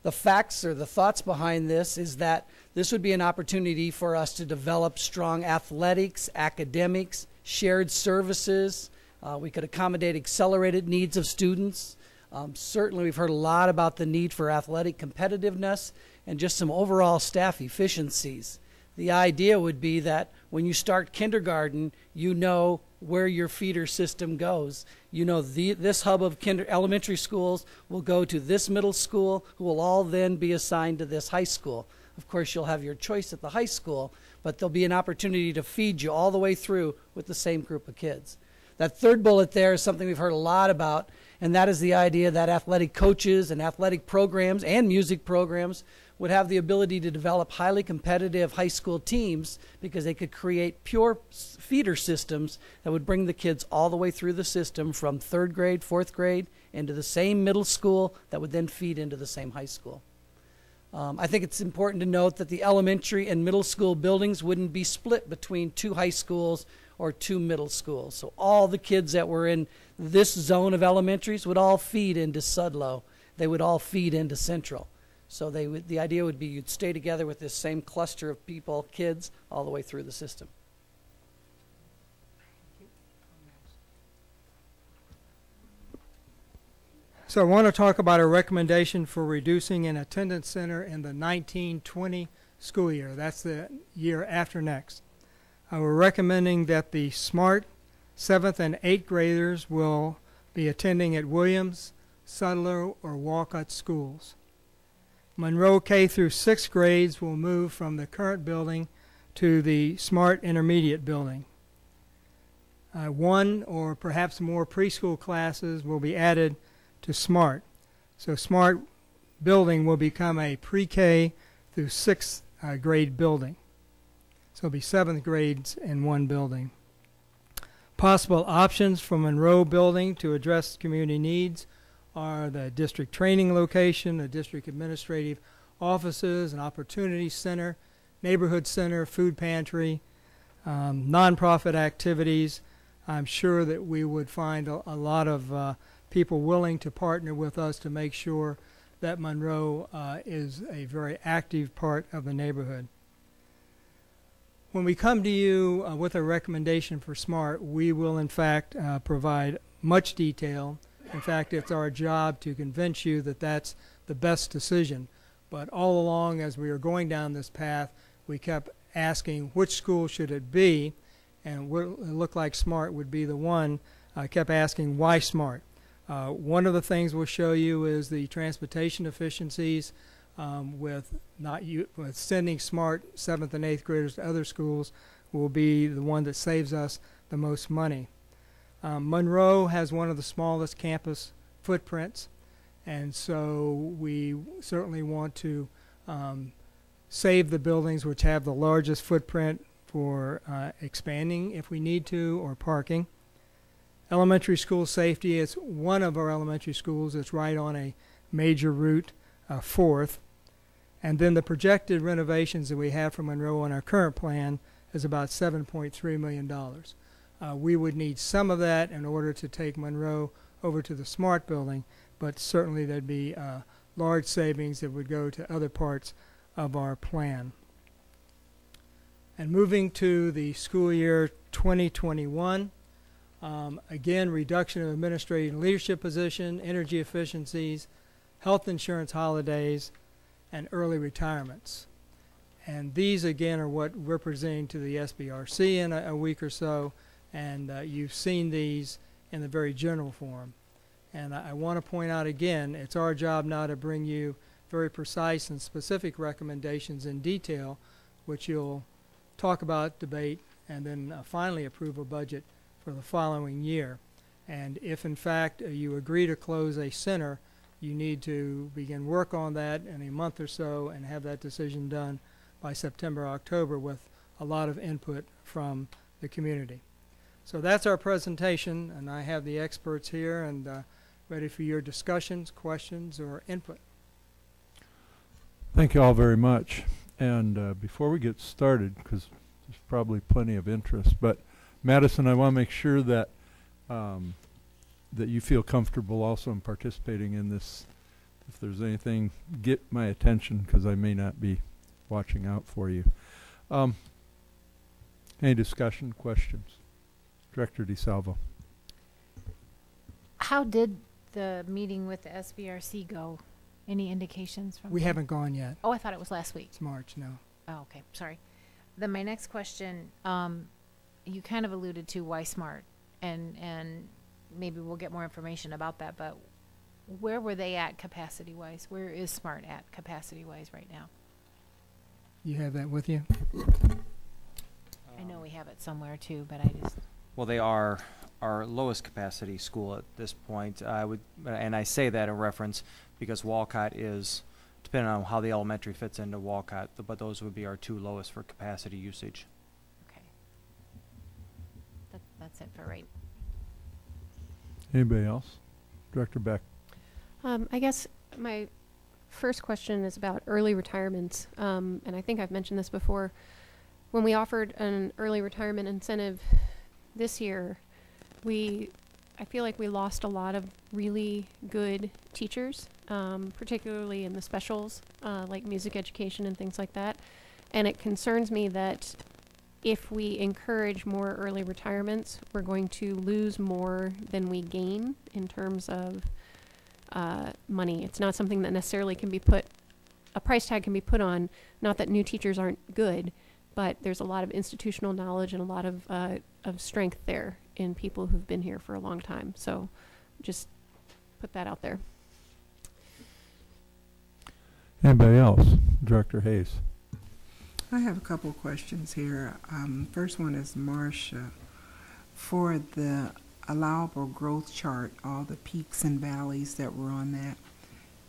The facts or the thoughts behind this is that this would be an opportunity for us to develop strong athletics, academics, shared services. We could accommodate accelerated needs of students. Certainly we've heard a lot about the need for athletic competitiveness and just some overall staff efficiencies. The idea would be that when you start kindergarten, you know where your feeder system goes. You know this hub of elementary schools will go to this middle school, who will all then be assigned to this high school. Of course, you'll have your choice at the high school, but there'll be an opportunity to feed you all the way through with the same group of kids. That third bullet there is something we've heard a lot about, and that is the idea that athletic coaches and athletic programs and music programs would have the ability to develop highly competitive high school teams because they could create pure feeder systems that would bring the kids all the way through the system from 3rd grade, 4th grade, into the same middle school that would then feed into the same high school. I think it's important to note that the elementary and middle school buildings wouldn't be split between 2 high schools or 2 middle schools. So all the kids that were in this zone of elementaries would all feed into Sudlow. They would all feed into Central. So the idea would be you'd stay together with this same cluster of people, kids, all the way through the system. So I want to talk about a recommendation for reducing an attendance center in the 1920 school year. That's the year after next. We're recommending that the SMART 7th and 8th graders will be attending at Williams, Sudlow, or Walcott schools. Monroe K through 6th grades will move from the current building to the SMART Intermediate building. 1 or perhaps more preschool classes will be added to SMART. So SMART building will become a pre-K through 6th grade building. So it'll be 7th grades in one building. Possible options for Monroe building to address community needs are the district training location, the district administrative offices, an opportunity center, neighborhood center, food pantry, nonprofit activities. I'm sure that we would find a lot of people willing to partner with us to make sure that Monroe is a very active part of the neighborhood. When we come to you with a recommendation for SMART, we will in fact provide much detail. In fact, it's our job to convince you that that's the best decision. But all along as we were going down this path, we kept asking which school should it be, and it looked like SMART would be the one. I kept asking why SMART. One of the things we'll show you is the transportation efficiencies with sending SMART 7th and 8th graders to other schools will be the one that saves us the most money. Monroe has one of the smallest campus footprints, and so we certainly want to save the buildings which have the largest footprint for expanding if we need to, or parking. Elementary school safety is one of our elementary schools that's right on a major route, 4th. And then the projected renovations that we have for Monroe on our current plan is about $7.3 million. We would need some of that in order to take Monroe over to the SMART building, but certainly there'd be large savings that would go to other parts of our plan. And moving to the school year 2021, again, reduction of administrative and leadership position, energy efficiencies, health insurance holidays, and early retirements. And these, again, are what we're presenting to the SBRC in a week or so, and you've seen these in the very general form. And I want to point out again, it's our job now to bring you very precise and specific recommendations in detail, which you'll talk about, debate, and then finally approve a budget for the following year. And if in fact you agree to close a center, you need to begin work on that in a month or so and have that decision done by September, October, with a lot of input from the community. So that's our presentation, and I have the experts here and ready for your discussions, questions, or input. Thank you all very much. And before we get started, because there's probably plenty of interest, but Madison, I want to make sure that that you feel comfortable also in participating in this. If there's anything, get my attention, because I may not be watching out for you. Any discussion, questions? Director DeSalvo. How did the meeting with the SBRC go? Any indications from We them? haven't gone yet. Oh, I thought it was last week. It's March, no. Oh, okay. Sorry. Then my next question, you kind of alluded to why SMART, and maybe we'll get more information about that, but where were they at capacity-wise? Where is SMART at capacity-wise right now? You have that with you? I know we have it somewhere too, but I just... Well, they are our lowest capacity school at this point. And I say that in reference because Walcott is, depending on how the elementary fits into Walcott, but those would be our two lowest for capacity usage. Okay. That's it for right. Anybody else? Director Beck. I guess my first question is about early retirements. And I think I've mentioned this before. When we offered an early retirement incentive this year, I feel like we lost a lot of really good teachers, particularly in the specials, like music education and things like that. And it concerns me that if we encourage more early retirements, we're going to lose more than we gain in terms of money. It's not something that necessarily can be a price tag can be put on, not that new teachers aren't good, but there's a lot of institutional knowledge and a lot of strength there in people who've been here for a long time. So just put that out there. Anybody else? Director Hayes. I have a couple of questions here. First one is Marcia. For the allowable growth chart, all the peaks and valleys that were on that,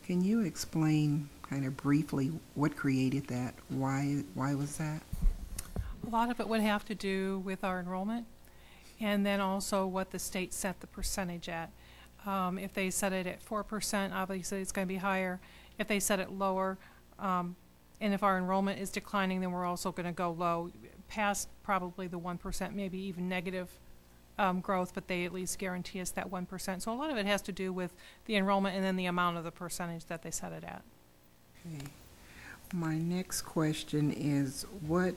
can you explain kind of briefly what created that? Why was that? A lot of it would have to do with our enrollment, and then also what the state set the percentage at. If they set it at 4%, obviously it's going to be higher. If they set it lower, and if our enrollment is declining, then we're also going to go low, past probably the 1%, maybe even negative growth, but they at least guarantee us that 1%. So a lot of it has to do with the enrollment and then the amount of the percentage that they set it at. Okay. My next question is, what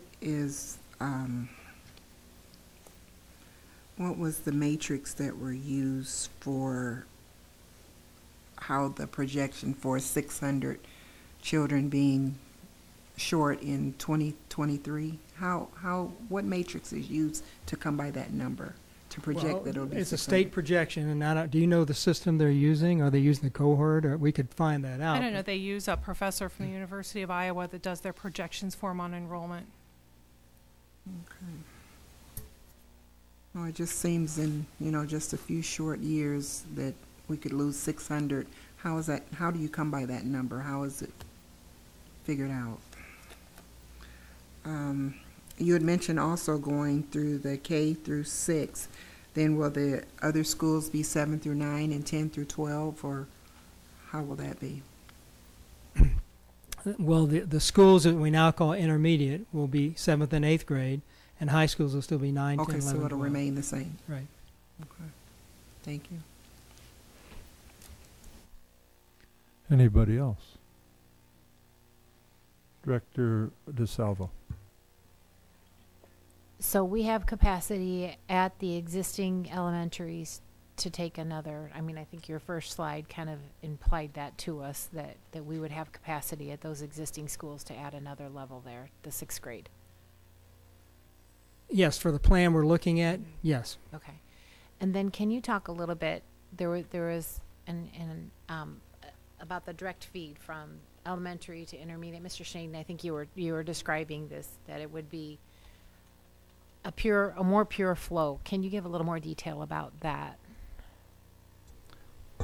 was the matrix that were used for how the projection for 600 children being short in 2023? What matrix is used to come by that number to project that it'll be? It's a state projection, and do you know the system they're using? Are they using the cohort, or we could find that out? I don't know. They use a professor from the University of Iowa that does their projections for them on enrollment. Okay. Well, it just seems in, just a few short years that we could lose 600. How is that? How do you come by that number? How is it figured out? You had mentioned also going through the K through 6. Then will the other schools be 7 through 9 and 10 through 12, or how will that be? Well, the schools that we now call intermediate will be 7th and 8th grade, and high schools will still be 9, 10, Okay, 11, so it'll 12. remain the same. Right. Okay. Thank you. Anybody else? Director DeSalvo. So we have capacity at the existing elementaries to take another, I mean, I think your first slide kind of implied that to us, that we would have capacity at those existing schools to add another level there, the 6th grade. Yes, for the plan we're looking at, yes. Okay. And then can you talk a little bit, there was about the direct feed from elementary to intermediate. Mr. Shane, I think you were describing this, that it would be a more pure flow. Can you give a little more detail about that?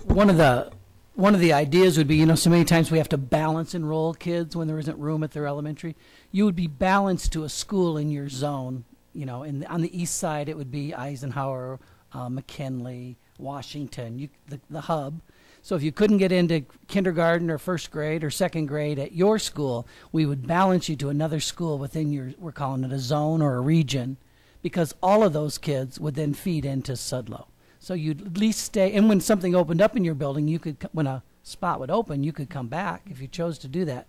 One of the ideas would be, so many times we have to balance enroll kids when there isn't room at their elementary. You would be balanced to a school in your zone. On the east side, it would be Eisenhower, McKinley, Washington, the hub. So if you couldn't get into kindergarten or 1st grade or 2nd grade at your school, we would balance you to another school within we're calling it a zone or a region, because all of those kids would then feed into Sudlow. So you'd at least stay, and when something opened up in your building, when a spot would open, you could come back if you chose to do that.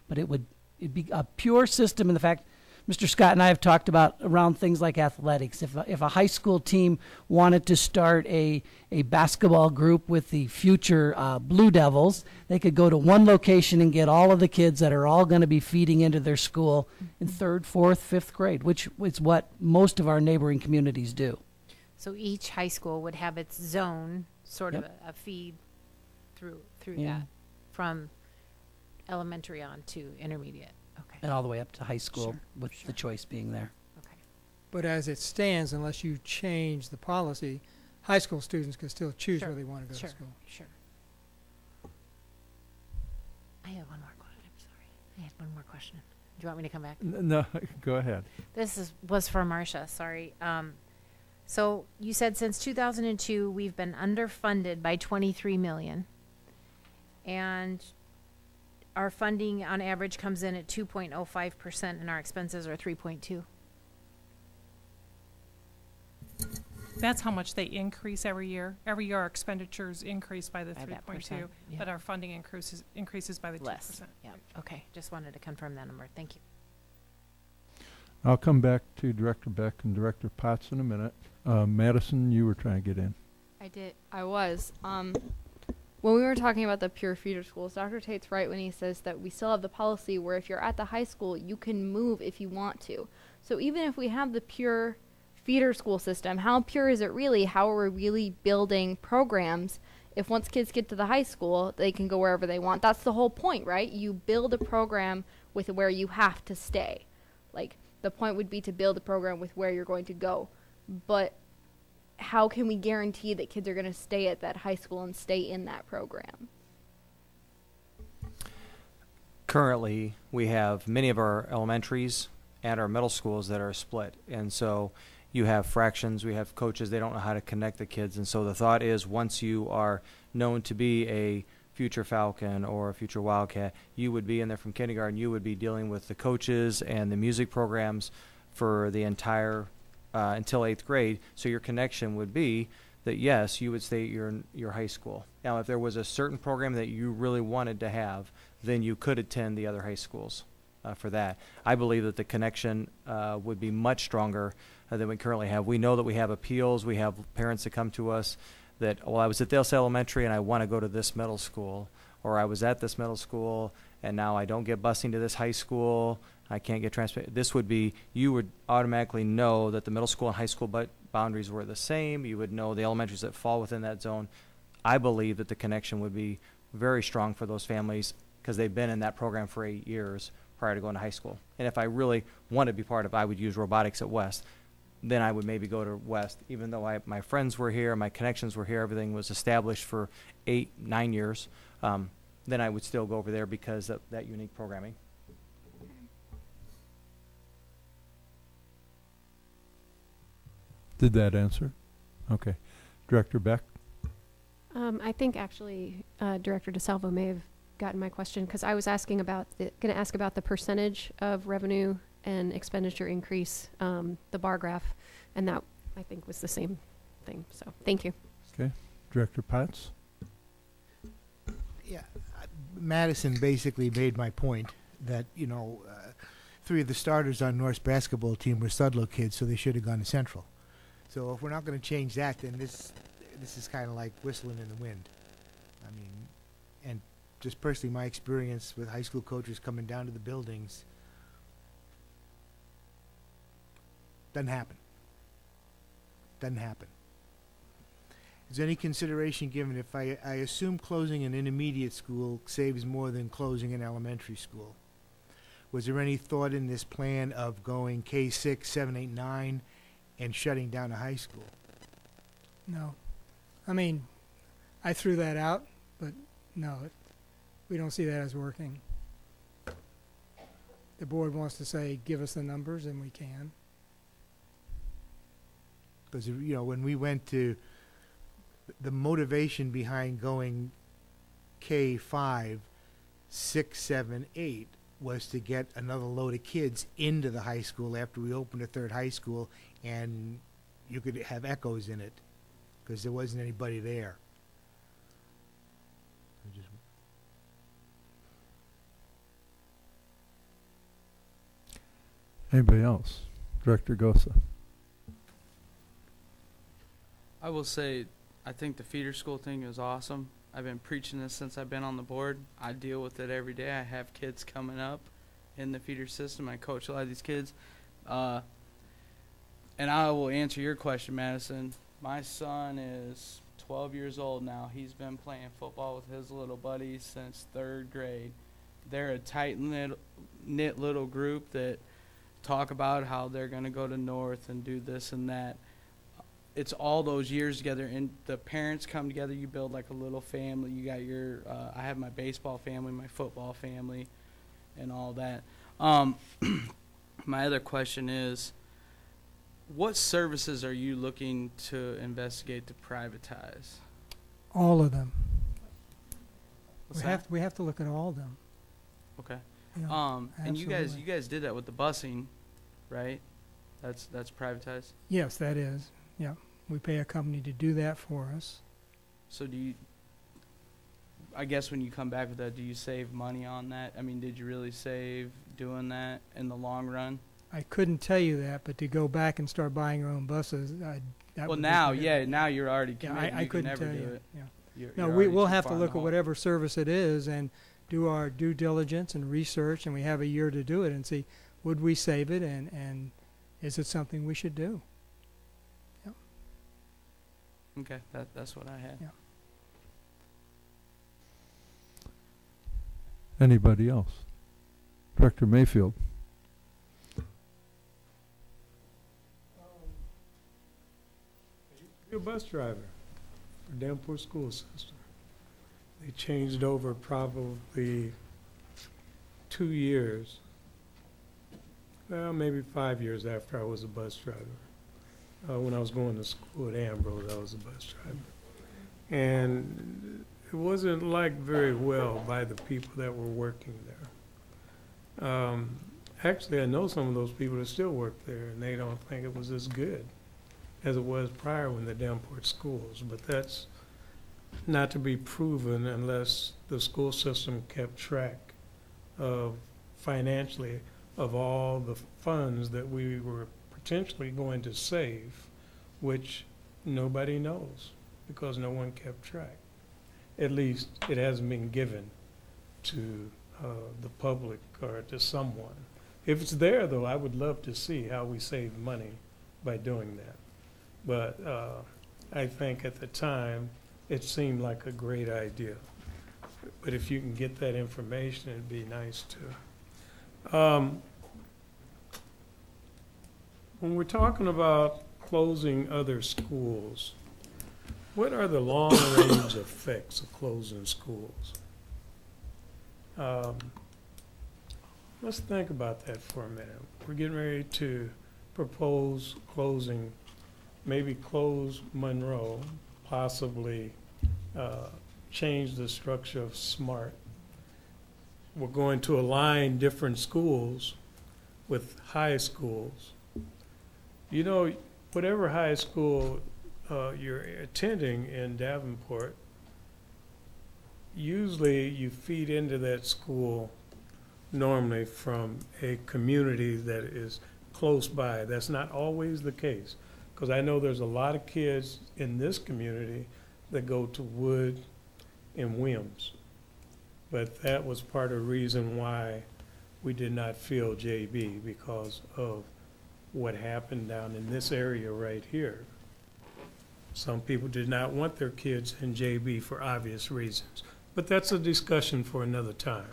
But it'd be a pure system in the fact, Mr. Scott and I have talked about around things like athletics. If a high school team wanted to start a basketball group with the future Blue Devils, they could go to one location and get all of the kids that are all going to be feeding into their school in 3rd, 4th, 5th grade, which is what most of our neighboring communities do. So each high school would have its zone, sort of a feed through that, from elementary on to intermediate. Okay. And all the way up to high school, with the choice being there. Okay. But as it stands, unless you change the policy, high school students can still choose where they want to go to school. Sure. I have one more question. I'm sorry. I had one more question. Do you want me to come back? No, go ahead. This was for Marcia. Sorry. So you said since 2002 we've been underfunded by $23 million, and our funding on average comes in at 2.05%, and our expenses are 3.2. That's how much they increase every year. Every year our expenditures increase by the 3.2, but our funding increases by the 2%. Yeah. Okay. Just wanted to confirm that number. Thank you. I'll come back to Director Beck and Director Potts in a minute. Madison, you were trying to get in. I was. When we were talking about the pure feeder schools, Dr. Tate's right when he says that we still have the policy where if you're at the high school, you can move if you want to. So even if we have the pure feeder school system, how pure is it really? How are we really building programs? If once kids get to the high school, they can go wherever they want. That's the whole point, right? You build a program with where you have to stay. Like, the point would be to build a program with where you're going to go. But how can we guarantee that kids are going to stay at that high school and stay in that program? Currently, we have many of our elementaries and our middle schools that are split. And so you have fractions, we have coaches, they don't know how to connect the kids. And so the thought is once you are known to be a future Falcon or a future Wildcat, you would be in there from kindergarten, you would be dealing with the coaches and the music programs for the entire until 8th grade. So your connection would be that yes, you would stay at your high school. Now if there was a certain program that you really wanted to have, then you could attend the other high schools for that. I believe that the connection would be much stronger than we currently have. We know that we have appeals, we have parents that come to us that, well, I was at this elementary and I want to go to this middle school, or I was at this middle school and now I don't get busing to this high school, I can't get transport. This would be, you would automatically know that the middle school and high school boundaries were the same. You would know the elementaries that fall within that zone. I believe that the connection would be very strong for those families because they've been in that program for 8 years prior to going to high school. And if I really want to be part of it, I would use robotics at West. Then I would maybe go to West, even though my friends were here, my connections were here, everything was established for 8, 9 years. Then I would still go over there because of that unique programming. Did that answer? Okay. Director Beck? I think actually Director DeSalvo may have gotten my question, because I was asking about going to ask about the percentage of revenue and expenditure increase, the bar graph, and that I think was the same thing. So thank you. Okay. Director Potts? Yeah, Madison basically made my point that, you know, 3 of the starters on North's basketball team were Sudlow kids, so they should have gone to Central. So if we're not going to change that, then this is kind of like whistling in the wind. I mean, and just personally, my experience with high school coaches coming down to the buildings doesn't happen. Doesn't happen. Is there any consideration given if I assume closing an intermediate school saves more than closing an elementary school? Was there any thought in this plan of going K6, 7, 8, 9 and shutting down a high school? No. I mean, I threw that out, but no, we don't see that as working. The board wants to say, give us the numbers, and we can. Because, you know, when we went to the motivation behind going K5, 6, 7, 8 was to get another load of kids into the high school after we opened a 3rd high school, and you could have echoes in it because there wasn't anybody there. Anybody else? Director Gosa? I will say, I think the feeder school thing is awesome. I've been preaching this since I've been on the board. I deal with it every day. I have kids coming up in the feeder system. I coach a lot of these kids. And I will answer your question, Madison. My son is 12 years old now. He's been playing football with his little buddies since 3rd grade. They're a tight-knit little group that talk about how they're going to go to North and do this and that. It's all those years together, and the parents come together. You build like a little family. You got your I have my baseball family, my football family, and all that. My other question is, what services are you looking to investigate to privatize? All of them. What's We have to look at all of them. Okay. You know, and you absolutely. guys did that with the busing, right? That's privatized. Yes, that is. Yeah, we pay a company to do that for us. So do you? I guess when you come back with that, do you save money on that? I mean, did you really save doing that in the long run? I couldn't tell you that, but to go back and start buying your own buses, that would be great. now you're already Yeah, committed. I you couldn't can never tell do you. it. Yeah. You're No, we'll already have too to far look in the at hole. whatever service it is and do our due diligence and research, and we have a year to do it and see, would we save it, and is it something we should do? Yeah. Okay, that's what I had. Yeah. Anybody else? Director Mayfield? You're a bus driver for Davenport School System. They changed over probably 2 years, well, maybe 5 years after I was a bus driver. When I was going to school at Ambrose, I was a bus driver. And it wasn't liked very well by the people that were working there. Actually, I know some of those people that still work there, and they don't think it was as good as it was prior when the Davenport schools, but that's not to be proven unless the school system kept track of financially of all the funds that we were potentially going to save, which nobody knows because no one kept track. At least it hasn't been given to the public or to someone. If it's there, though, I would love to see how we save money by doing that. But I think at the time, it seemed like a great idea. But if you can get that information, it'd be nice to. When we're talking about closing other schools, what are the long-range effects of closing schools? Let's think about that for a minute. We're getting ready to propose closing, maybe close Monroe, possibly change the structure of SMART. We're going to align different schools with high schools. You know, whatever high school you're attending in Davenport, usually you feed into that school normally from a community that is close by. That's not always the case, because I know there's a lot of kids in this community that go to Wood and Williams. But that was part of the reason why we did not fill JB, because of what happened down in this area right here. Some people did not want their kids in JB for obvious reasons. But that's a discussion for another time.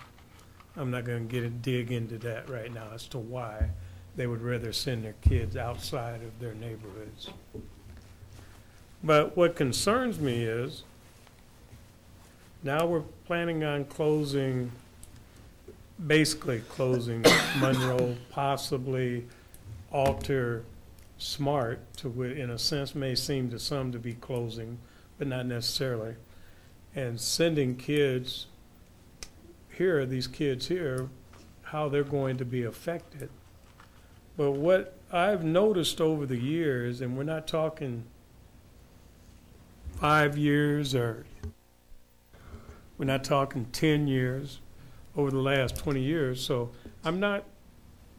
I'm not going to dig into that right now as to why they would rather send their kids outside of their neighborhoods. But what concerns me is now we're planning on basically closing Monroe, possibly alter Smart, to in a sense may seem to some to be closing, but not necessarily, and sending kids here, these kids here, how they're going to be affected. But what I've noticed over the years, and we're not talking 5 years, or we're not talking 10 years, over the last 20 years, so I'm not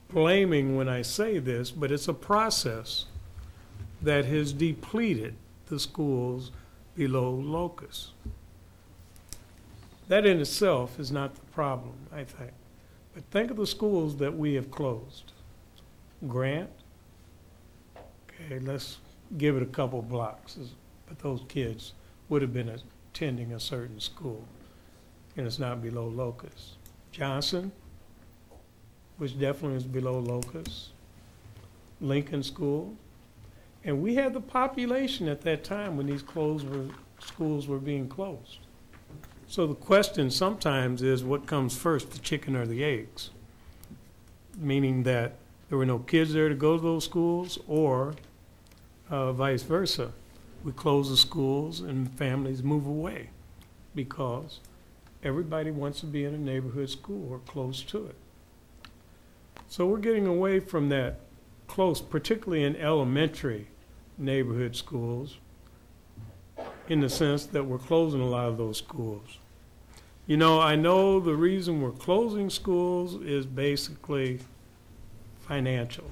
blaming when I say this, but it's a process that has depleted the schools below locus. That in itself is not the problem, I think. But think of the schools that we have closed. Grant, okay, let's give it a couple blocks, but those kids would have been attending a certain school, and it's not below locus. Johnson, which definitely is below locus. Lincoln School. And we had the population at that time when these schools were being closed. So the question sometimes is, what comes first, the chicken or the eggs? Meaning that there were no kids there to go to those schools, or vice versa. We close the schools and families move away because everybody wants to be in a neighborhood school or close to it. So we're getting away from that close, particularly in elementary neighborhood schools, in the sense that we're closing a lot of those schools. You know, I know the reason we're closing schools is basically financial.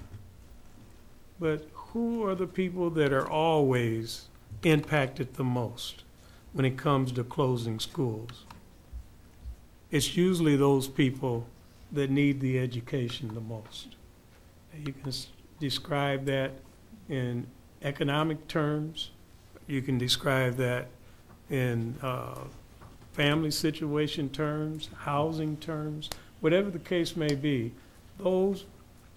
But who are the people that are always impacted the most when it comes to closing schools? It's usually those people that need the education the most. You can describe that in economic terms. You can describe that in family situation terms, housing terms, whatever the case may be. Those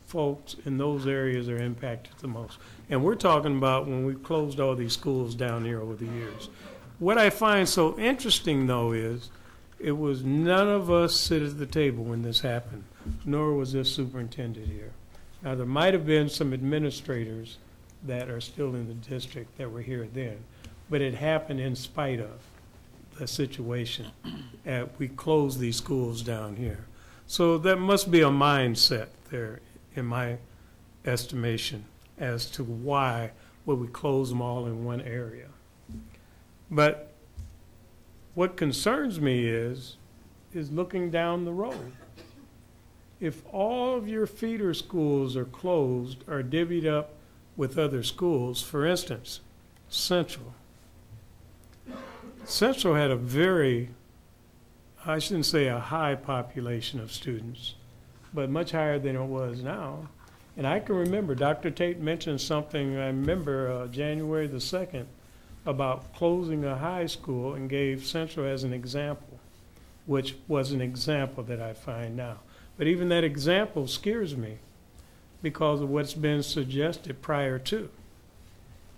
folks in those areas are impacted the most. And we're talking about when we closed all these schools down here over the years. What I find so interesting, though, is it was none of us sit at the table when this happened, nor was this superintendent here. Now, there might have been some administrators that are still in the district that were here then, but it happened in spite of the situation. We closed these schools down here. So that must be a mindset there, in my estimation, as to why would we close them all in one area. But what concerns me is looking down the road. If all of your feeder schools are closed or divvied up with other schools, for instance, Central. Central had a very, I shouldn't say a high population of students, but much higher than it was now. And I can remember Dr. Tate mentioned something, I remember January the 2nd, about closing a high school, and gave Central as an example, which was an example that I find now. But even that example scares me because of what's been suggested prior to.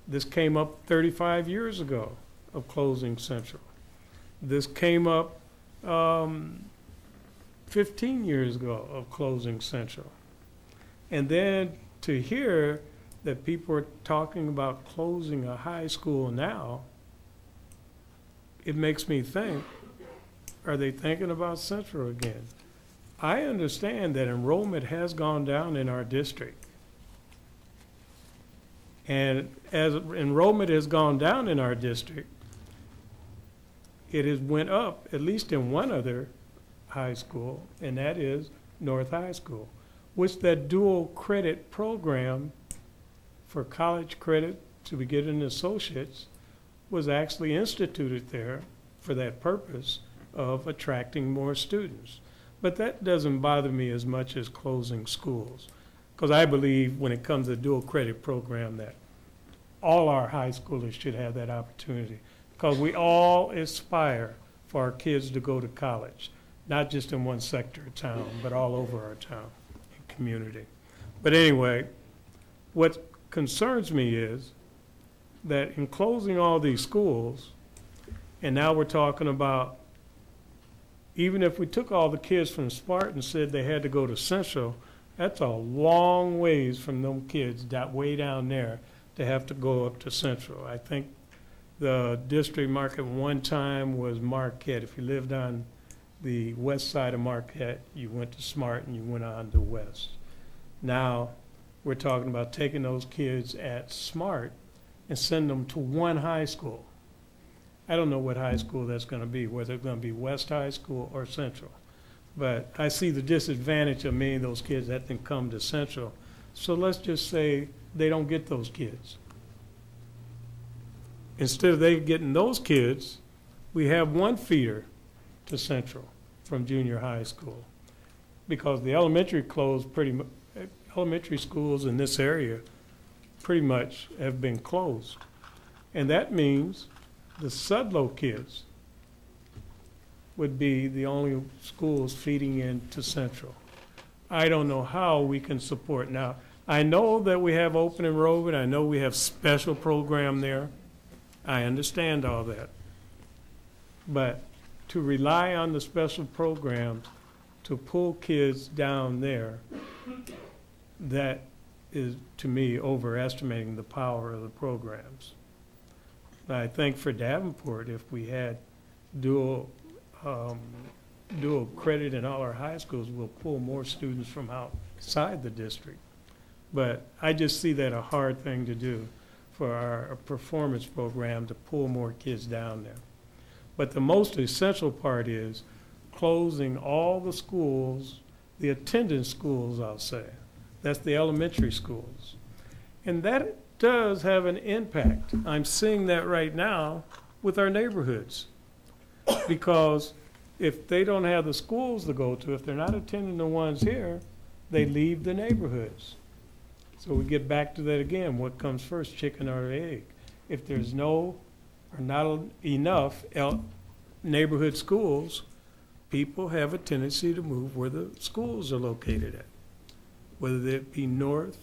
This came up 35 years ago of closing Central. This came up 15 years ago of closing Central. And then to hear that people are talking about closing a high school now, it makes me think, are they thinking about Central again? I understand that enrollment has gone down in our district. And as enrollment has gone down in our district, it has went up, at least in one other high school, and that is North High School, which that dual credit program for college credit to be getting associates was actually instituted there for that purpose of attracting more students. But that doesn't bother me as much as closing schools, because I believe when it comes to dual credit program that all our high schoolers should have that opportunity, because we all aspire for our kids to go to college, not just in one sector of town, but all over our town and community. But anyway, what concerns me is that in closing all these schools, and now we're talking about, even if we took all the kids from Spartan and said they had to go to Central, that's a long ways from them kids way down there to have to go up to Central. I think the district market one time was Marquette. If you lived on the west side of Marquette, you went to Smart and you went on to West. Now we're talking about taking those kids at Smart and send them to one high school. I don't know what high school that's going to be, whether it's going to be West High School or Central. But I see the disadvantage of many of those kids that can come to Central. So let's just say they don't get those kids. Instead of they getting those kids, we have one feeder to Central from junior high school, because the elementary elementary schools in this area pretty much have been closed. And that means the Sudlow kids would be the only schools feeding into Central. I don't know how we can support. Now, I know that we have open enrollment. I know we have special program there. I understand all that. But to rely on the special programs to pull kids down there, that is, to me, overestimating the power of the programs. I think for Davenport, if we had dual credit in all our high schools, we'll pull more students from outside the district. But I just see that a hard thing to do for our performance program, to pull more kids down there. But the most essential part is closing all the schools, the attendance schools, I'll say. That's the elementary schools. And that does have an impact. I'm seeing that right now with our neighborhoods. Because if they don't have the schools to go to, if they're not attending the ones here, they leave the neighborhoods. So we get back to that again. What comes first, chicken or egg? If there's no or not enough neighborhood schools, people have a tendency to move where the schools are located at, whether it be north,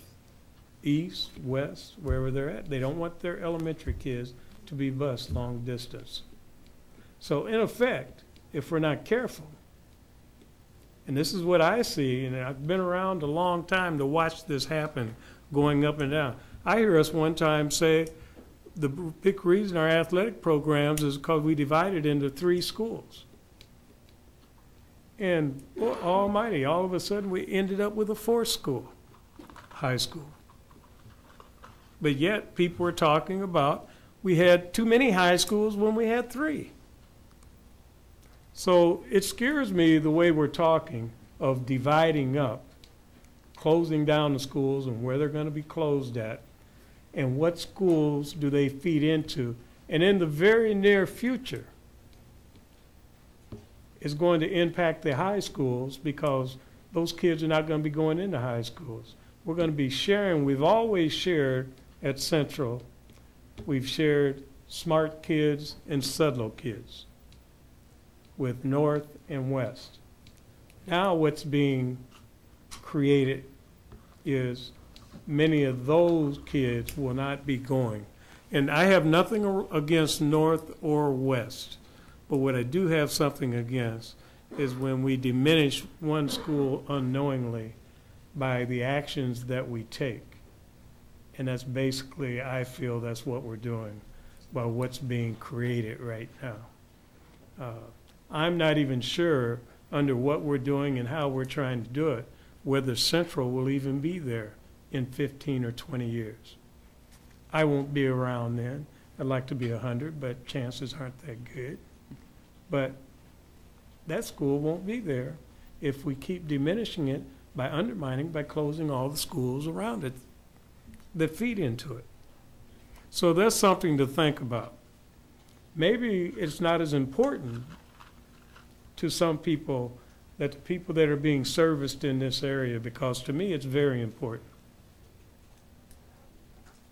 east, west, wherever they're at. They don't want their elementary kids to be bused long distance. So in effect, if we're not careful, and this is what I see, and I've been around a long time to watch this happen, going up and down. I hear us one time say the big reason our athletic programs is because we divided into 3 schools. And almighty, all of a sudden we ended up with a 4th school, high school. But yet people were talking about we had too many high schools when we had 3. So it scares me the way we're talking of dividing up, closing down the schools and where they're going to be closed at, and what schools do they feed into. And in the very near future, it's going to impact the high schools, because those kids are not going to be going into high schools. We're going to be sharing. We've always shared at Central. We've shared Smart kids and Sudlow kids with North and West. Now what's being created is many of those kids will not be going. And I have nothing against North or West, but what I do have something against is when we diminish one school unknowingly by the actions that we take. And that's basically, I feel that's what we're doing by what's being created right now. I'm not even sure under what we're doing and how we're trying to do it, whether Central will even be there in 15 or 20 years. I won't be around then. I'd like to be 100, but chances aren't that good. But that school won't be there if we keep diminishing it by undermining, by closing all the schools around it that feed into it. So that's something to think about. Maybe it's not as important to some people that the people that are being serviced in this area, because to me it's very important.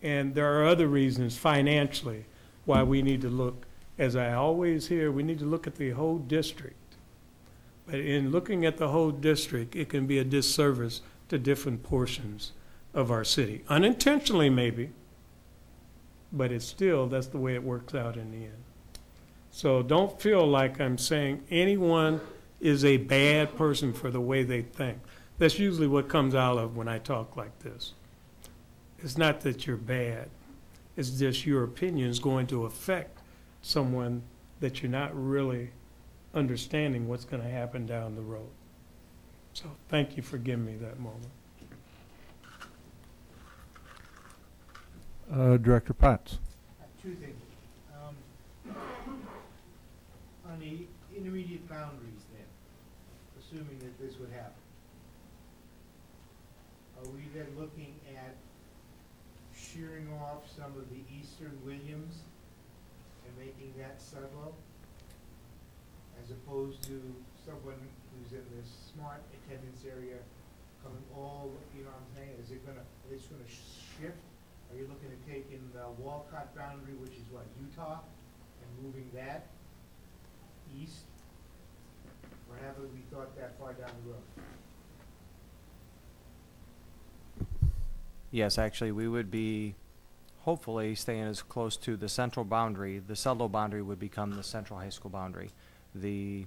And there are other reasons financially why we need to look, as I always hear, we need to look at the whole district. But in looking at the whole district, it can be a disservice to different portions of our city. Unintentionally maybe, but it's still, that's the way it works out in the end. So don't feel like I'm saying anyone is a bad person for the way they think. That's usually what comes out of when I talk like this. It's not that you're bad. It's just your opinion is going to affect someone that you're not really understanding what's going to happen down the road. So thank you for giving me that moment. Director Potts. Two things. On the intermediate boundaries then, assuming that this would happen, are we then looking at shearing off some of the Eastern Williams and making that Sudlow, as opposed to someone who's in this smart attendance area coming all, you know what I'm saying? Is it gonna, it's gonna shift? Are you looking at taking the Walcott boundary, which is what, Utah, and moving that east? Or haven't we thought that far down the road? Yes, actually, we would be hopefully staying as close to the central boundary. The Sudlow boundary would become the central high school boundary. The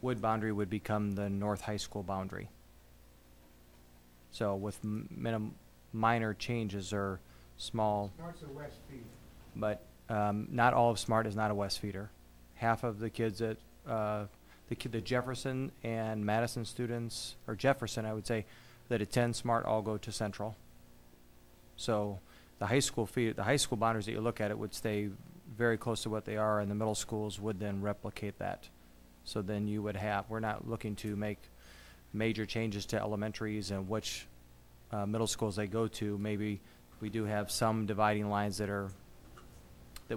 Wood boundary would become the North High School boundary. So with minor changes or small. Smart's a west feeder. But not all of Smart is not a west feeder. Half of the kids at the Jefferson and Madison students, or Jefferson I would say, that attend Smart all go to Central. So the high school boundaries that you look at it would stay very close to what they are, and the middle schools would then replicate that. So then you would have, we're not looking to make major changes to elementaries and which middle schools they go to. Maybe we do have some dividing lines that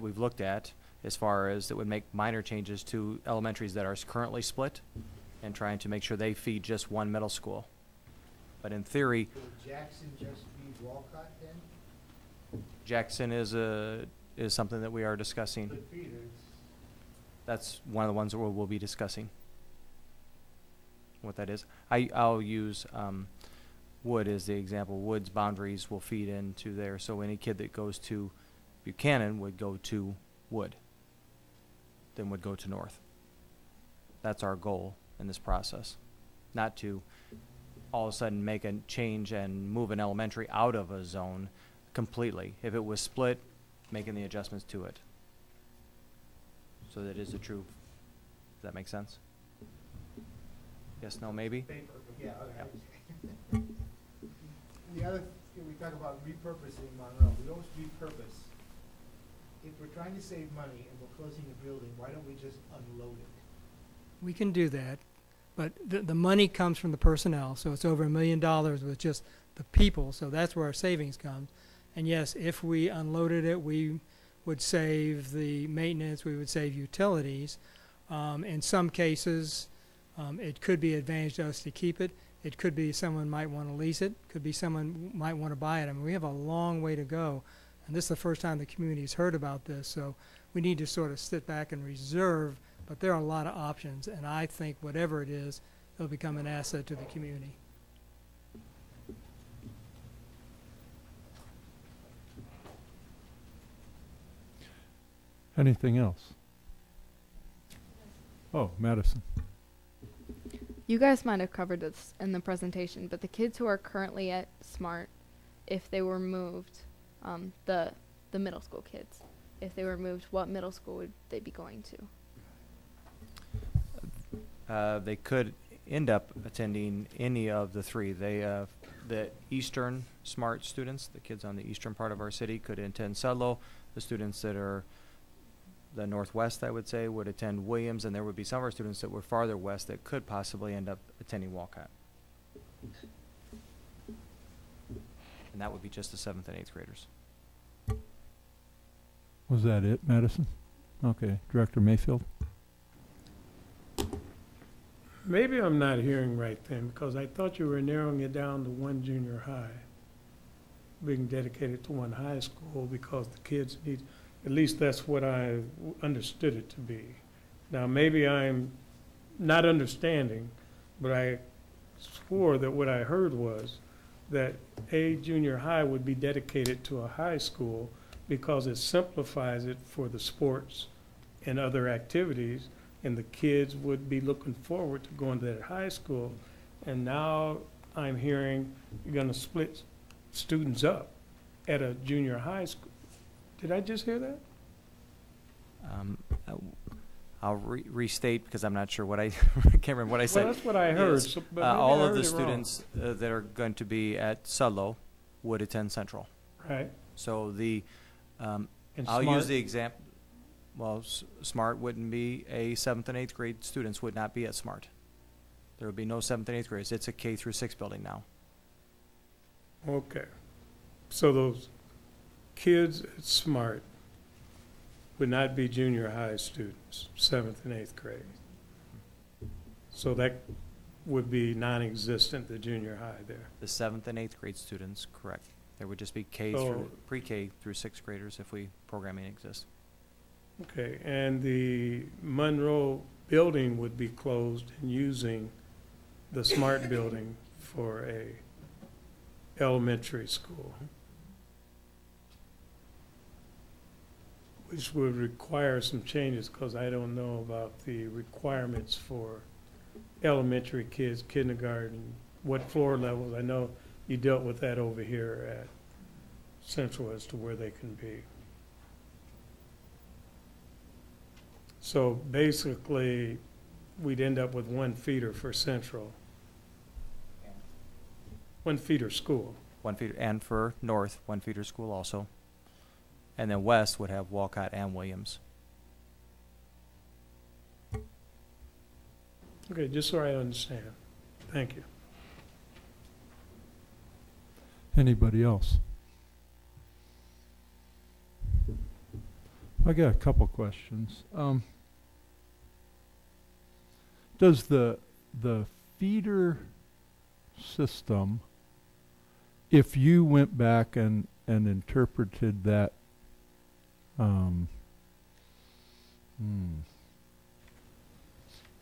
we've looked at as far as that would make minor changes to elementaries that are currently split and trying to make sure they feed just one middle school. But in theory, Will Jackson just be Walcott then? Jackson is something that we are discussing. Good feeder. That's one of the ones that we'll be discussing. What that is, I'll use Wood as the example. Wood's boundaries will feed into there, so any kid that goes to Buchanan would go to Wood, then would go to North. That's our goal in this process, not to all of a sudden make a change and move an elementary out of a zone completely. If it was split, making the adjustments to it. So that is the truth. Does that make sense? Yes, no, maybe? Yeah, okay. The other thing, we talk about repurposing Monroe. We always repurpose. If we're trying to save money and we're closing a building, why don't we just unload it? We can do that, but the money comes from the personnel, so it's over $1 million with just the people, so that's where our savings comes. And yes, if we unloaded it, we would save the maintenance, we would save utilities. In some cases, it could be advantage to us to keep it. It could be someone might want to lease it. Could be someone might want to buy it. I mean, we have a long way to go. And this is the first time the community has heard about this, so we need to sort of sit back and reserve, but there are a lot of options, and I think whatever it is, it'll become an asset to the community. Anything else? Oh, Madison. You guys might have covered this in the presentation, but the kids who are currently at Smart, if they were moved, the middle school kids, if they were moved, what middle school would they be going to? They could end up attending any of the three. The Eastern Smart students, the kids on the eastern part of our city, could attend Sudlow. The students that are the Northwest, I would say, would attend Williams, and there would be some of our students that were farther west that could possibly end up attending Walcott. And that would be just the 7th and 8th graders. Was that it, Madison? Okay, Director Mayfield. Maybe I'm not hearing right then, because I thought you were narrowing it down to one junior high, being dedicated to one high school because the kids need, at least that's what I understood it to be. Now, maybe I'm not understanding, but I swore that what I heard was that a junior high would be dedicated to a high school because it simplifies it for the sports and other activities, and the kids would be looking forward to going to that high school. And now I'm hearing you're going to split students up at a junior high school. Did I just hear that? I'll restate because I'm not sure what I can't remember what I said. Well, that's what I heard. Yes. So, but all I of the heard it wrong. students that are going to be at Sudlow would attend Central. Right. So the And I'll Smart? use the example. Well, Smart wouldn't be a 7th and 8th grade students would not be at Smart. There would be no 7th and 8th grades. It's a K through 6 building now. Okay. So those kids at Smart would not be junior high students, 7th and 8th grade. So that would be non-existent, the junior high there. The 7th and 8th grade students, correct. There would just be K So- through pre-K through 6th graders if programming exists. Okay, and the Monroe building would be closed and using the Smart building for a elementary school, which would require some changes because I don't know about the requirements for elementary kids, kindergarten, what floor levels. I know you dealt with that over here at Central as to where they can be. So basically, we'd end up with one feeder for Central. One feeder school. One feeder, and for North, one feeder school also. And then West would have Walcott and Williams. Okay, just so I understand. Thank you. Anybody else? I got a couple questions. Does the feeder system, if you went back and interpreted that in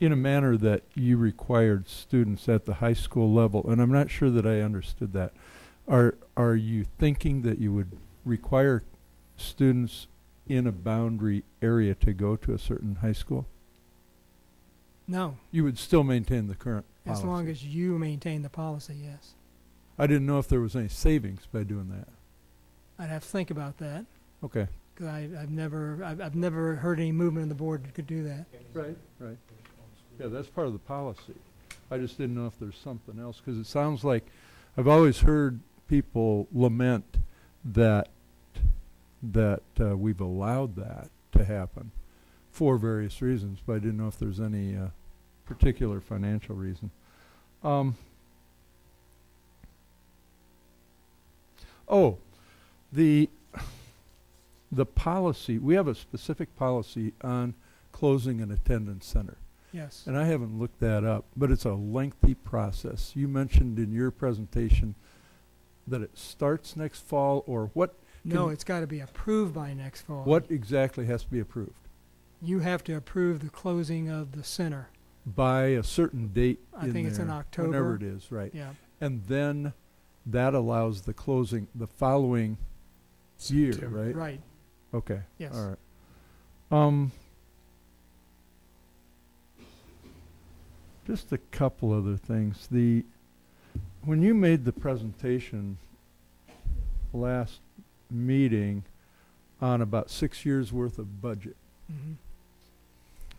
a manner that you required students at the high school level, and I'm not sure that I understood that, are you thinking that you would require students in a boundary area to go to a certain high school? No. You would still maintain the current policy? As long as you maintain the policy, yes. I didn't know if there was any savings by doing that. I'd have to think about that. Okay. Because I've never heard any movement on the board that could do that. Right, right. Yeah, that's part of the policy. I just didn't know if there's something else, because it sounds like I've always heard people lament that we've allowed that to happen for various reasons, but I didn't know if there's any particular financial reason. Oh, the policy, we have a specific policy on closing an attendance center. Yes. And I haven't looked that up, but it's a lengthy process. You mentioned in your presentation that it starts next fall, or what? No, it's got to be approved by next fall. What exactly has to be approved? You have to approve the closing of the center. By a certain date I think it's in October. Whenever it is, right. Yeah. And then that allows the closing the following year, right? Right. Okay. Yes. All right. Just a couple other things. When you made the presentation last meeting on about 6 years worth of budget,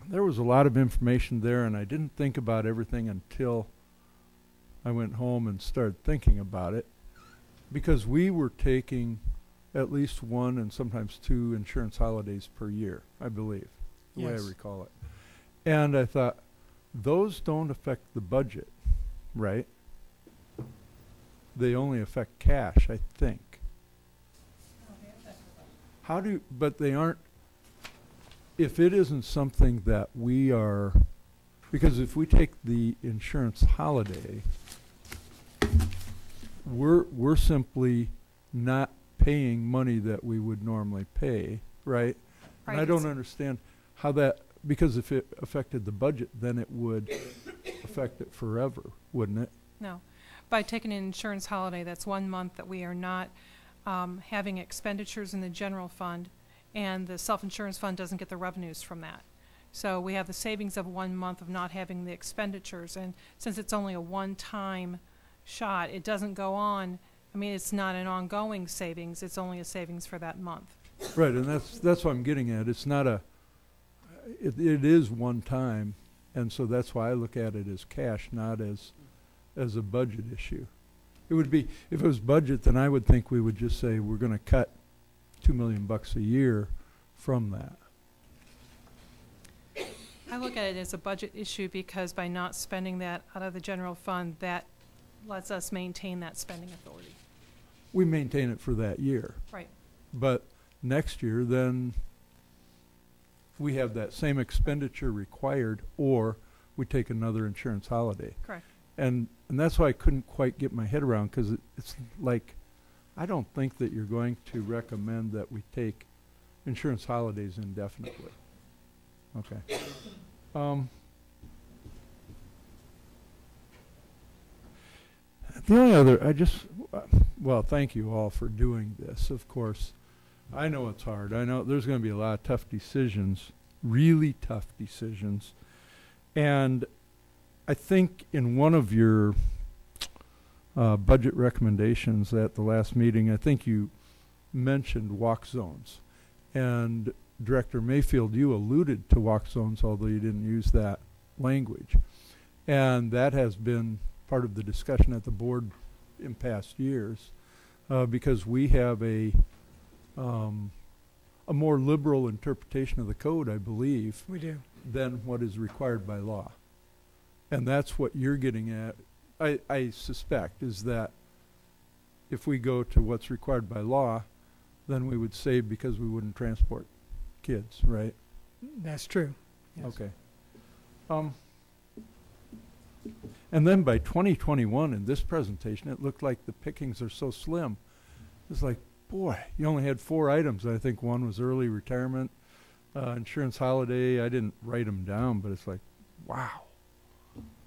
there was a lot of information there, and I didn't think about everything until I went home and started thinking about it, because we were taking at least one and sometimes two insurance holidays per year, I believe, the way I recall it. And I thought, those don't affect the budget, right? They only affect cash, I think. But they aren't, if it isn't something that we are, because if we take the insurance holiday, we're simply not paying money that we would normally pay, right? And I don't understand how that, because if it affected the budget, then it would affect it forever, wouldn't it? No. By taking an insurance holiday, that's 1 month that we are not having expenditures in the general fund, and the self-insurance fund doesn't get the revenues from that. So we have the savings of 1 month of not having the expenditures, and since it's only a one-time shot, it doesn't go on. I mean, it's not an ongoing savings, it's only a savings for that month. Right, and that's what I'm getting at. It's not a, it is one time, and so that's why I look at it as cash, not as a budget issue. It would be, if it was budget, then I would think we would just say we're going to cut $2 million a year from that. I look at it as a budget issue because by not spending that out of the general fund, that lets us maintain that spending authority. We maintain it for that year. Right. But next year, then we have that same expenditure required, or we take another insurance holiday. Correct. And that's why I couldn't quite get my head around, because it's like, I don't think that you're going to recommend that we take insurance holidays indefinitely. Okay. The only other, well, thank you all for doing this, of course. I know it's hard. I know there's going to be a lot of tough decisions, really tough decisions. And I think in one of your budget recommendations at the last meeting, I think you mentioned walk zones. And Director Mayfield, you alluded to walk zones, although you didn't use that language. And that has been part of the discussion at the board in past years, because we have a more liberal interpretation of the code, I believe, we do, than what is required by law. And that's what you're getting at, I suspect, is that if we go to what's required by law, then we would save because we wouldn't transport kids, right? That's true. Yes. Okay. And then by 2021, in this presentation, it looked like the pickings are so slim. It's like, boy, you only had 4 items. I think one was early retirement, insurance holiday. I didn't write them down, but it's like, wow.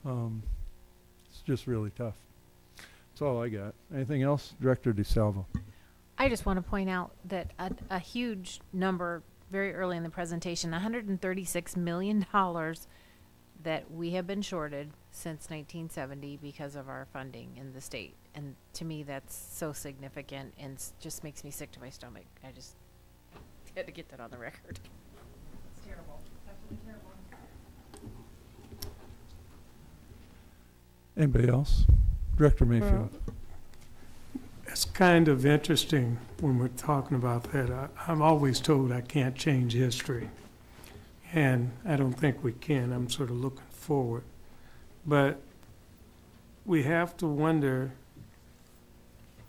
It's just really tough. That's all I got. Anything else? Director DeSalvo. I just want to point out that a huge number very early in the presentation, $136 million that we have been shorted since 1970 because of our funding in the state. And to me, that's so significant and just makes me sick to my stomach. I just had to get that on the record. It's terrible. Absolutely terrible. Anybody else? Director Mayfield. It's kind of interesting when we're talking about that. I'm always told I can't change history, and I don't think we can. I'm sort of looking forward. But we have to wonder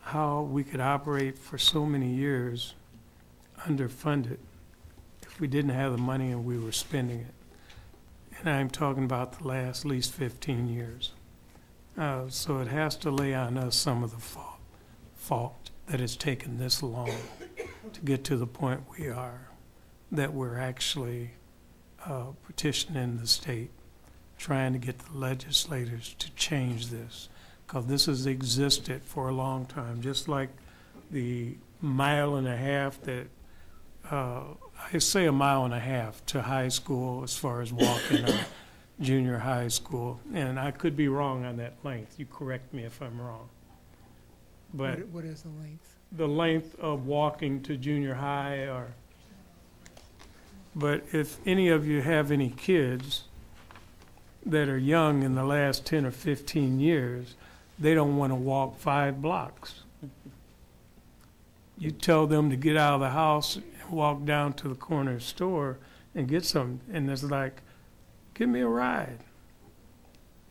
how we could operate for so many years underfunded if we didn't have the money and we were spending it. And I'm talking about the last at least 15 years. So it has to lay on us some of the fault that it's taken this long to get to the point we are, that we're actually petitioning the state, trying to get the legislators to change this, because this has existed for a long time, just like the 1.5 miles that I say 1.5 miles to high school as far as walking or junior high school, and I could be wrong on that length. You correct me if I'm wrong. But what is the length? The length of walking to junior high, or But if any of you have any kids that are young in the last 10 or 15 years, they don't want to walk 5 blocks. You tell them to get out of the house and walk down to the corner store and get something, and it's like, give me a ride.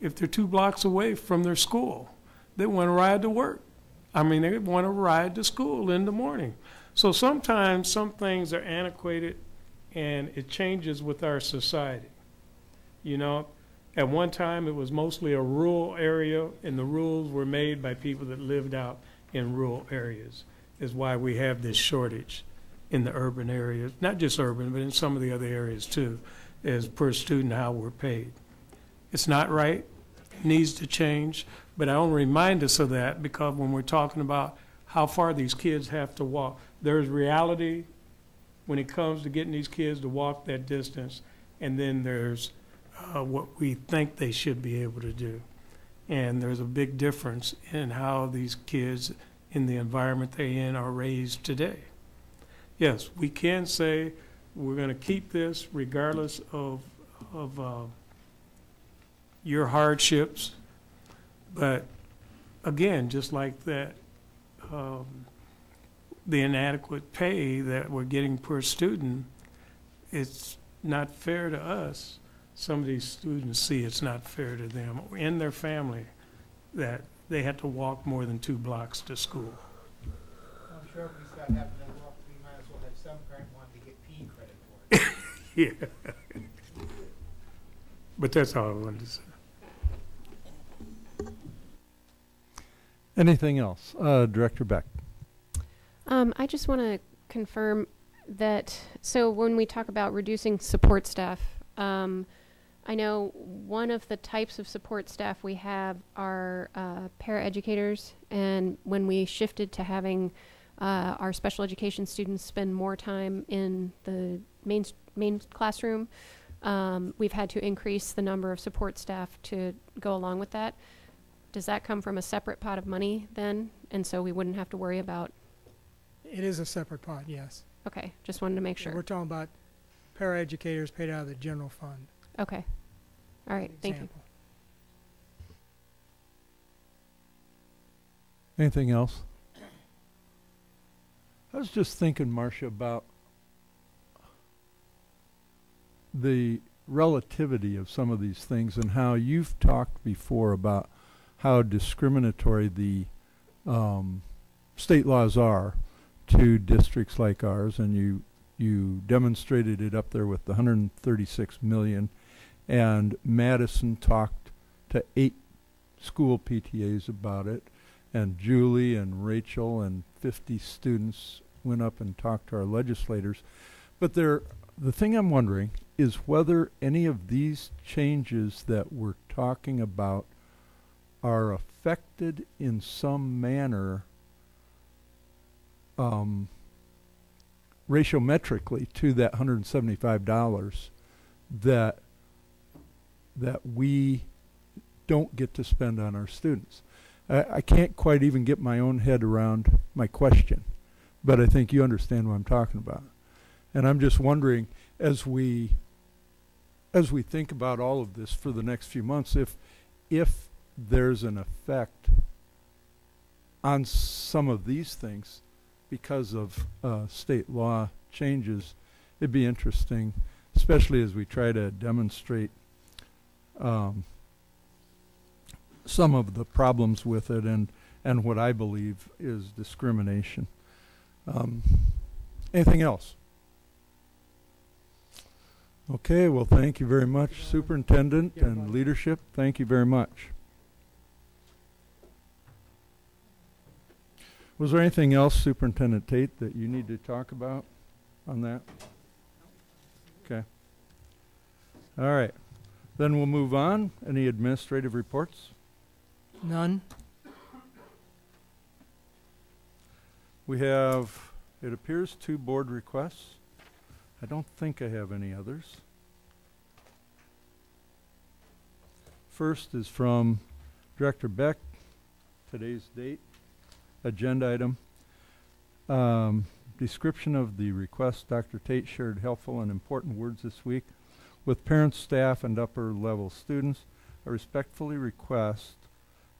If they're 2 blocks away from their school, they want to ride to work. I mean, they want to ride to school in the morning. So sometimes some things are antiquated, and it changes with our society. You know, at one time it was mostly a rural area, and the rules were made by people that lived out in rural areas. Is why we have this shortage in the urban areas, not just urban, but in some of the other areas too, as per student how we're paid. It's not right, it needs to change, but I want to remind us of that because when we're talking about how far these kids have to walk, there's reality when it comes to getting these kids to walk that distance, and then there's what we think they should be able to do. And there's a big difference in how these kids in the environment they're in are raised today. Yes, we can say we're going to keep this regardless of your hardships, but again, just like that, the inadequate pay that we're getting per student, it's not fair to us. Some of these students see it's not fair to them and their family that they had to walk more than 2 blocks to school. I'm sure if we start having them walk, we might as well have some parent wanting to get P credit for it. Yeah. But that's all I wanted to say. Anything else? Director Beck. I just want to confirm that, so when we talk about reducing support staff, I know one of the types of support staff we have are paraeducators, and when we shifted to having our special education students spend more time in the main classroom, we've had to increase the number of support staff to go along with that. Does that come from a separate pot of money then, and so we wouldn't have to worry about? It is a separate pot, yes. Okay, just wanted to make sure. We're talking about paraeducators paid out of the general fund. Okay. All right, thank you. Anything else? I was just thinking, Marcia, about the relativity of some of these things and how you've talked before about how discriminatory the state laws are to districts like ours, and you demonstrated it up there with the 136 million. And Madison talked to 8 school PTAs about it, and Julie and Rachel and 50 students went up and talked to our legislators. But the thing I'm wondering is whether any of these changes that we're talking about are affected in some manner ratiometrically to that $175 that we don't get to spend on our students. I can't quite even get my own head around my question, but I think you understand what I'm talking about. And I'm just wondering, as we think about all of this for the next few months, if there's an effect on some of these things because of state law changes, it'd be interesting, especially as we try to demonstrate some of the problems with it and what I believe is discrimination. Anything else? Okay, well, thank you very much, Superintendent and leadership. Thank you very much. Was there anything else, Superintendent Tate, that you need to talk about on that? Okay. All right. Then we'll move on. Any administrative reports? None. We have, it appears, 2 board requests. I don't think I have any others. First is from Director Beck, today's date, agenda item. Description of the request. Dr. Tate shared helpful and important words this week with parents, staff, and upper level students. I respectfully request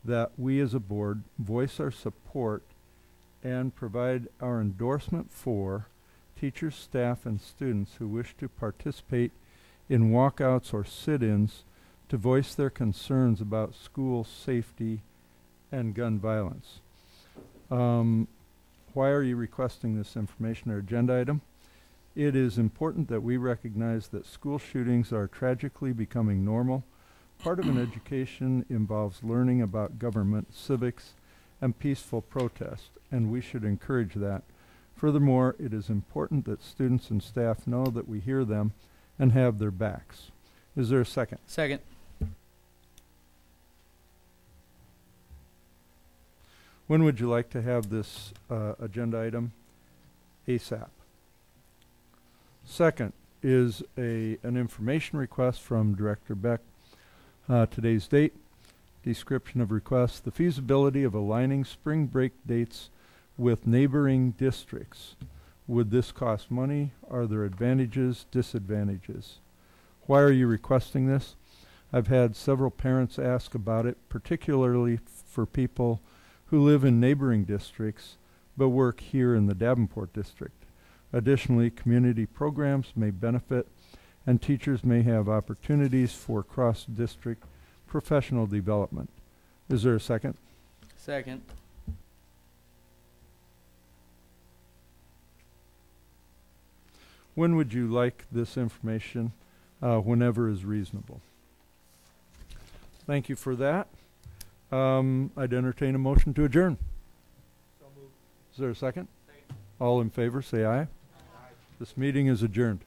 that we as a board voice our support and provide our endorsement for teachers, staff, and students who wish to participate in walkouts or sit-ins to voice their concerns about school safety and gun violence. Why are you requesting this information or agenda item? It is important that we recognize that school shootings are tragically becoming normal. Part of an education involves learning about government, civics, and peaceful protest, and we should encourage that. Furthermore, it is important that students and staff know that we hear them and have their backs. Is there a second? Second. When would you like to have this agenda item? ASAP. Second is an information request from Director Beck. Today's date, description of request, the feasibility of aligning spring break dates with neighboring districts. Would this cost money? Are there advantages, disadvantages? Why are you requesting this? I've had several parents ask about it, particularly for people who live in neighboring districts but work here in the Davenport district. Additionally, community programs may benefit and teachers may have opportunities for cross-district professional development. Is there a second? Second. When would you like this information? Whenever is reasonable. Thank you for that. I'd entertain a motion to adjourn. So moved. Is there a second? Second. All in favor, say aye. Aye. This meeting is adjourned.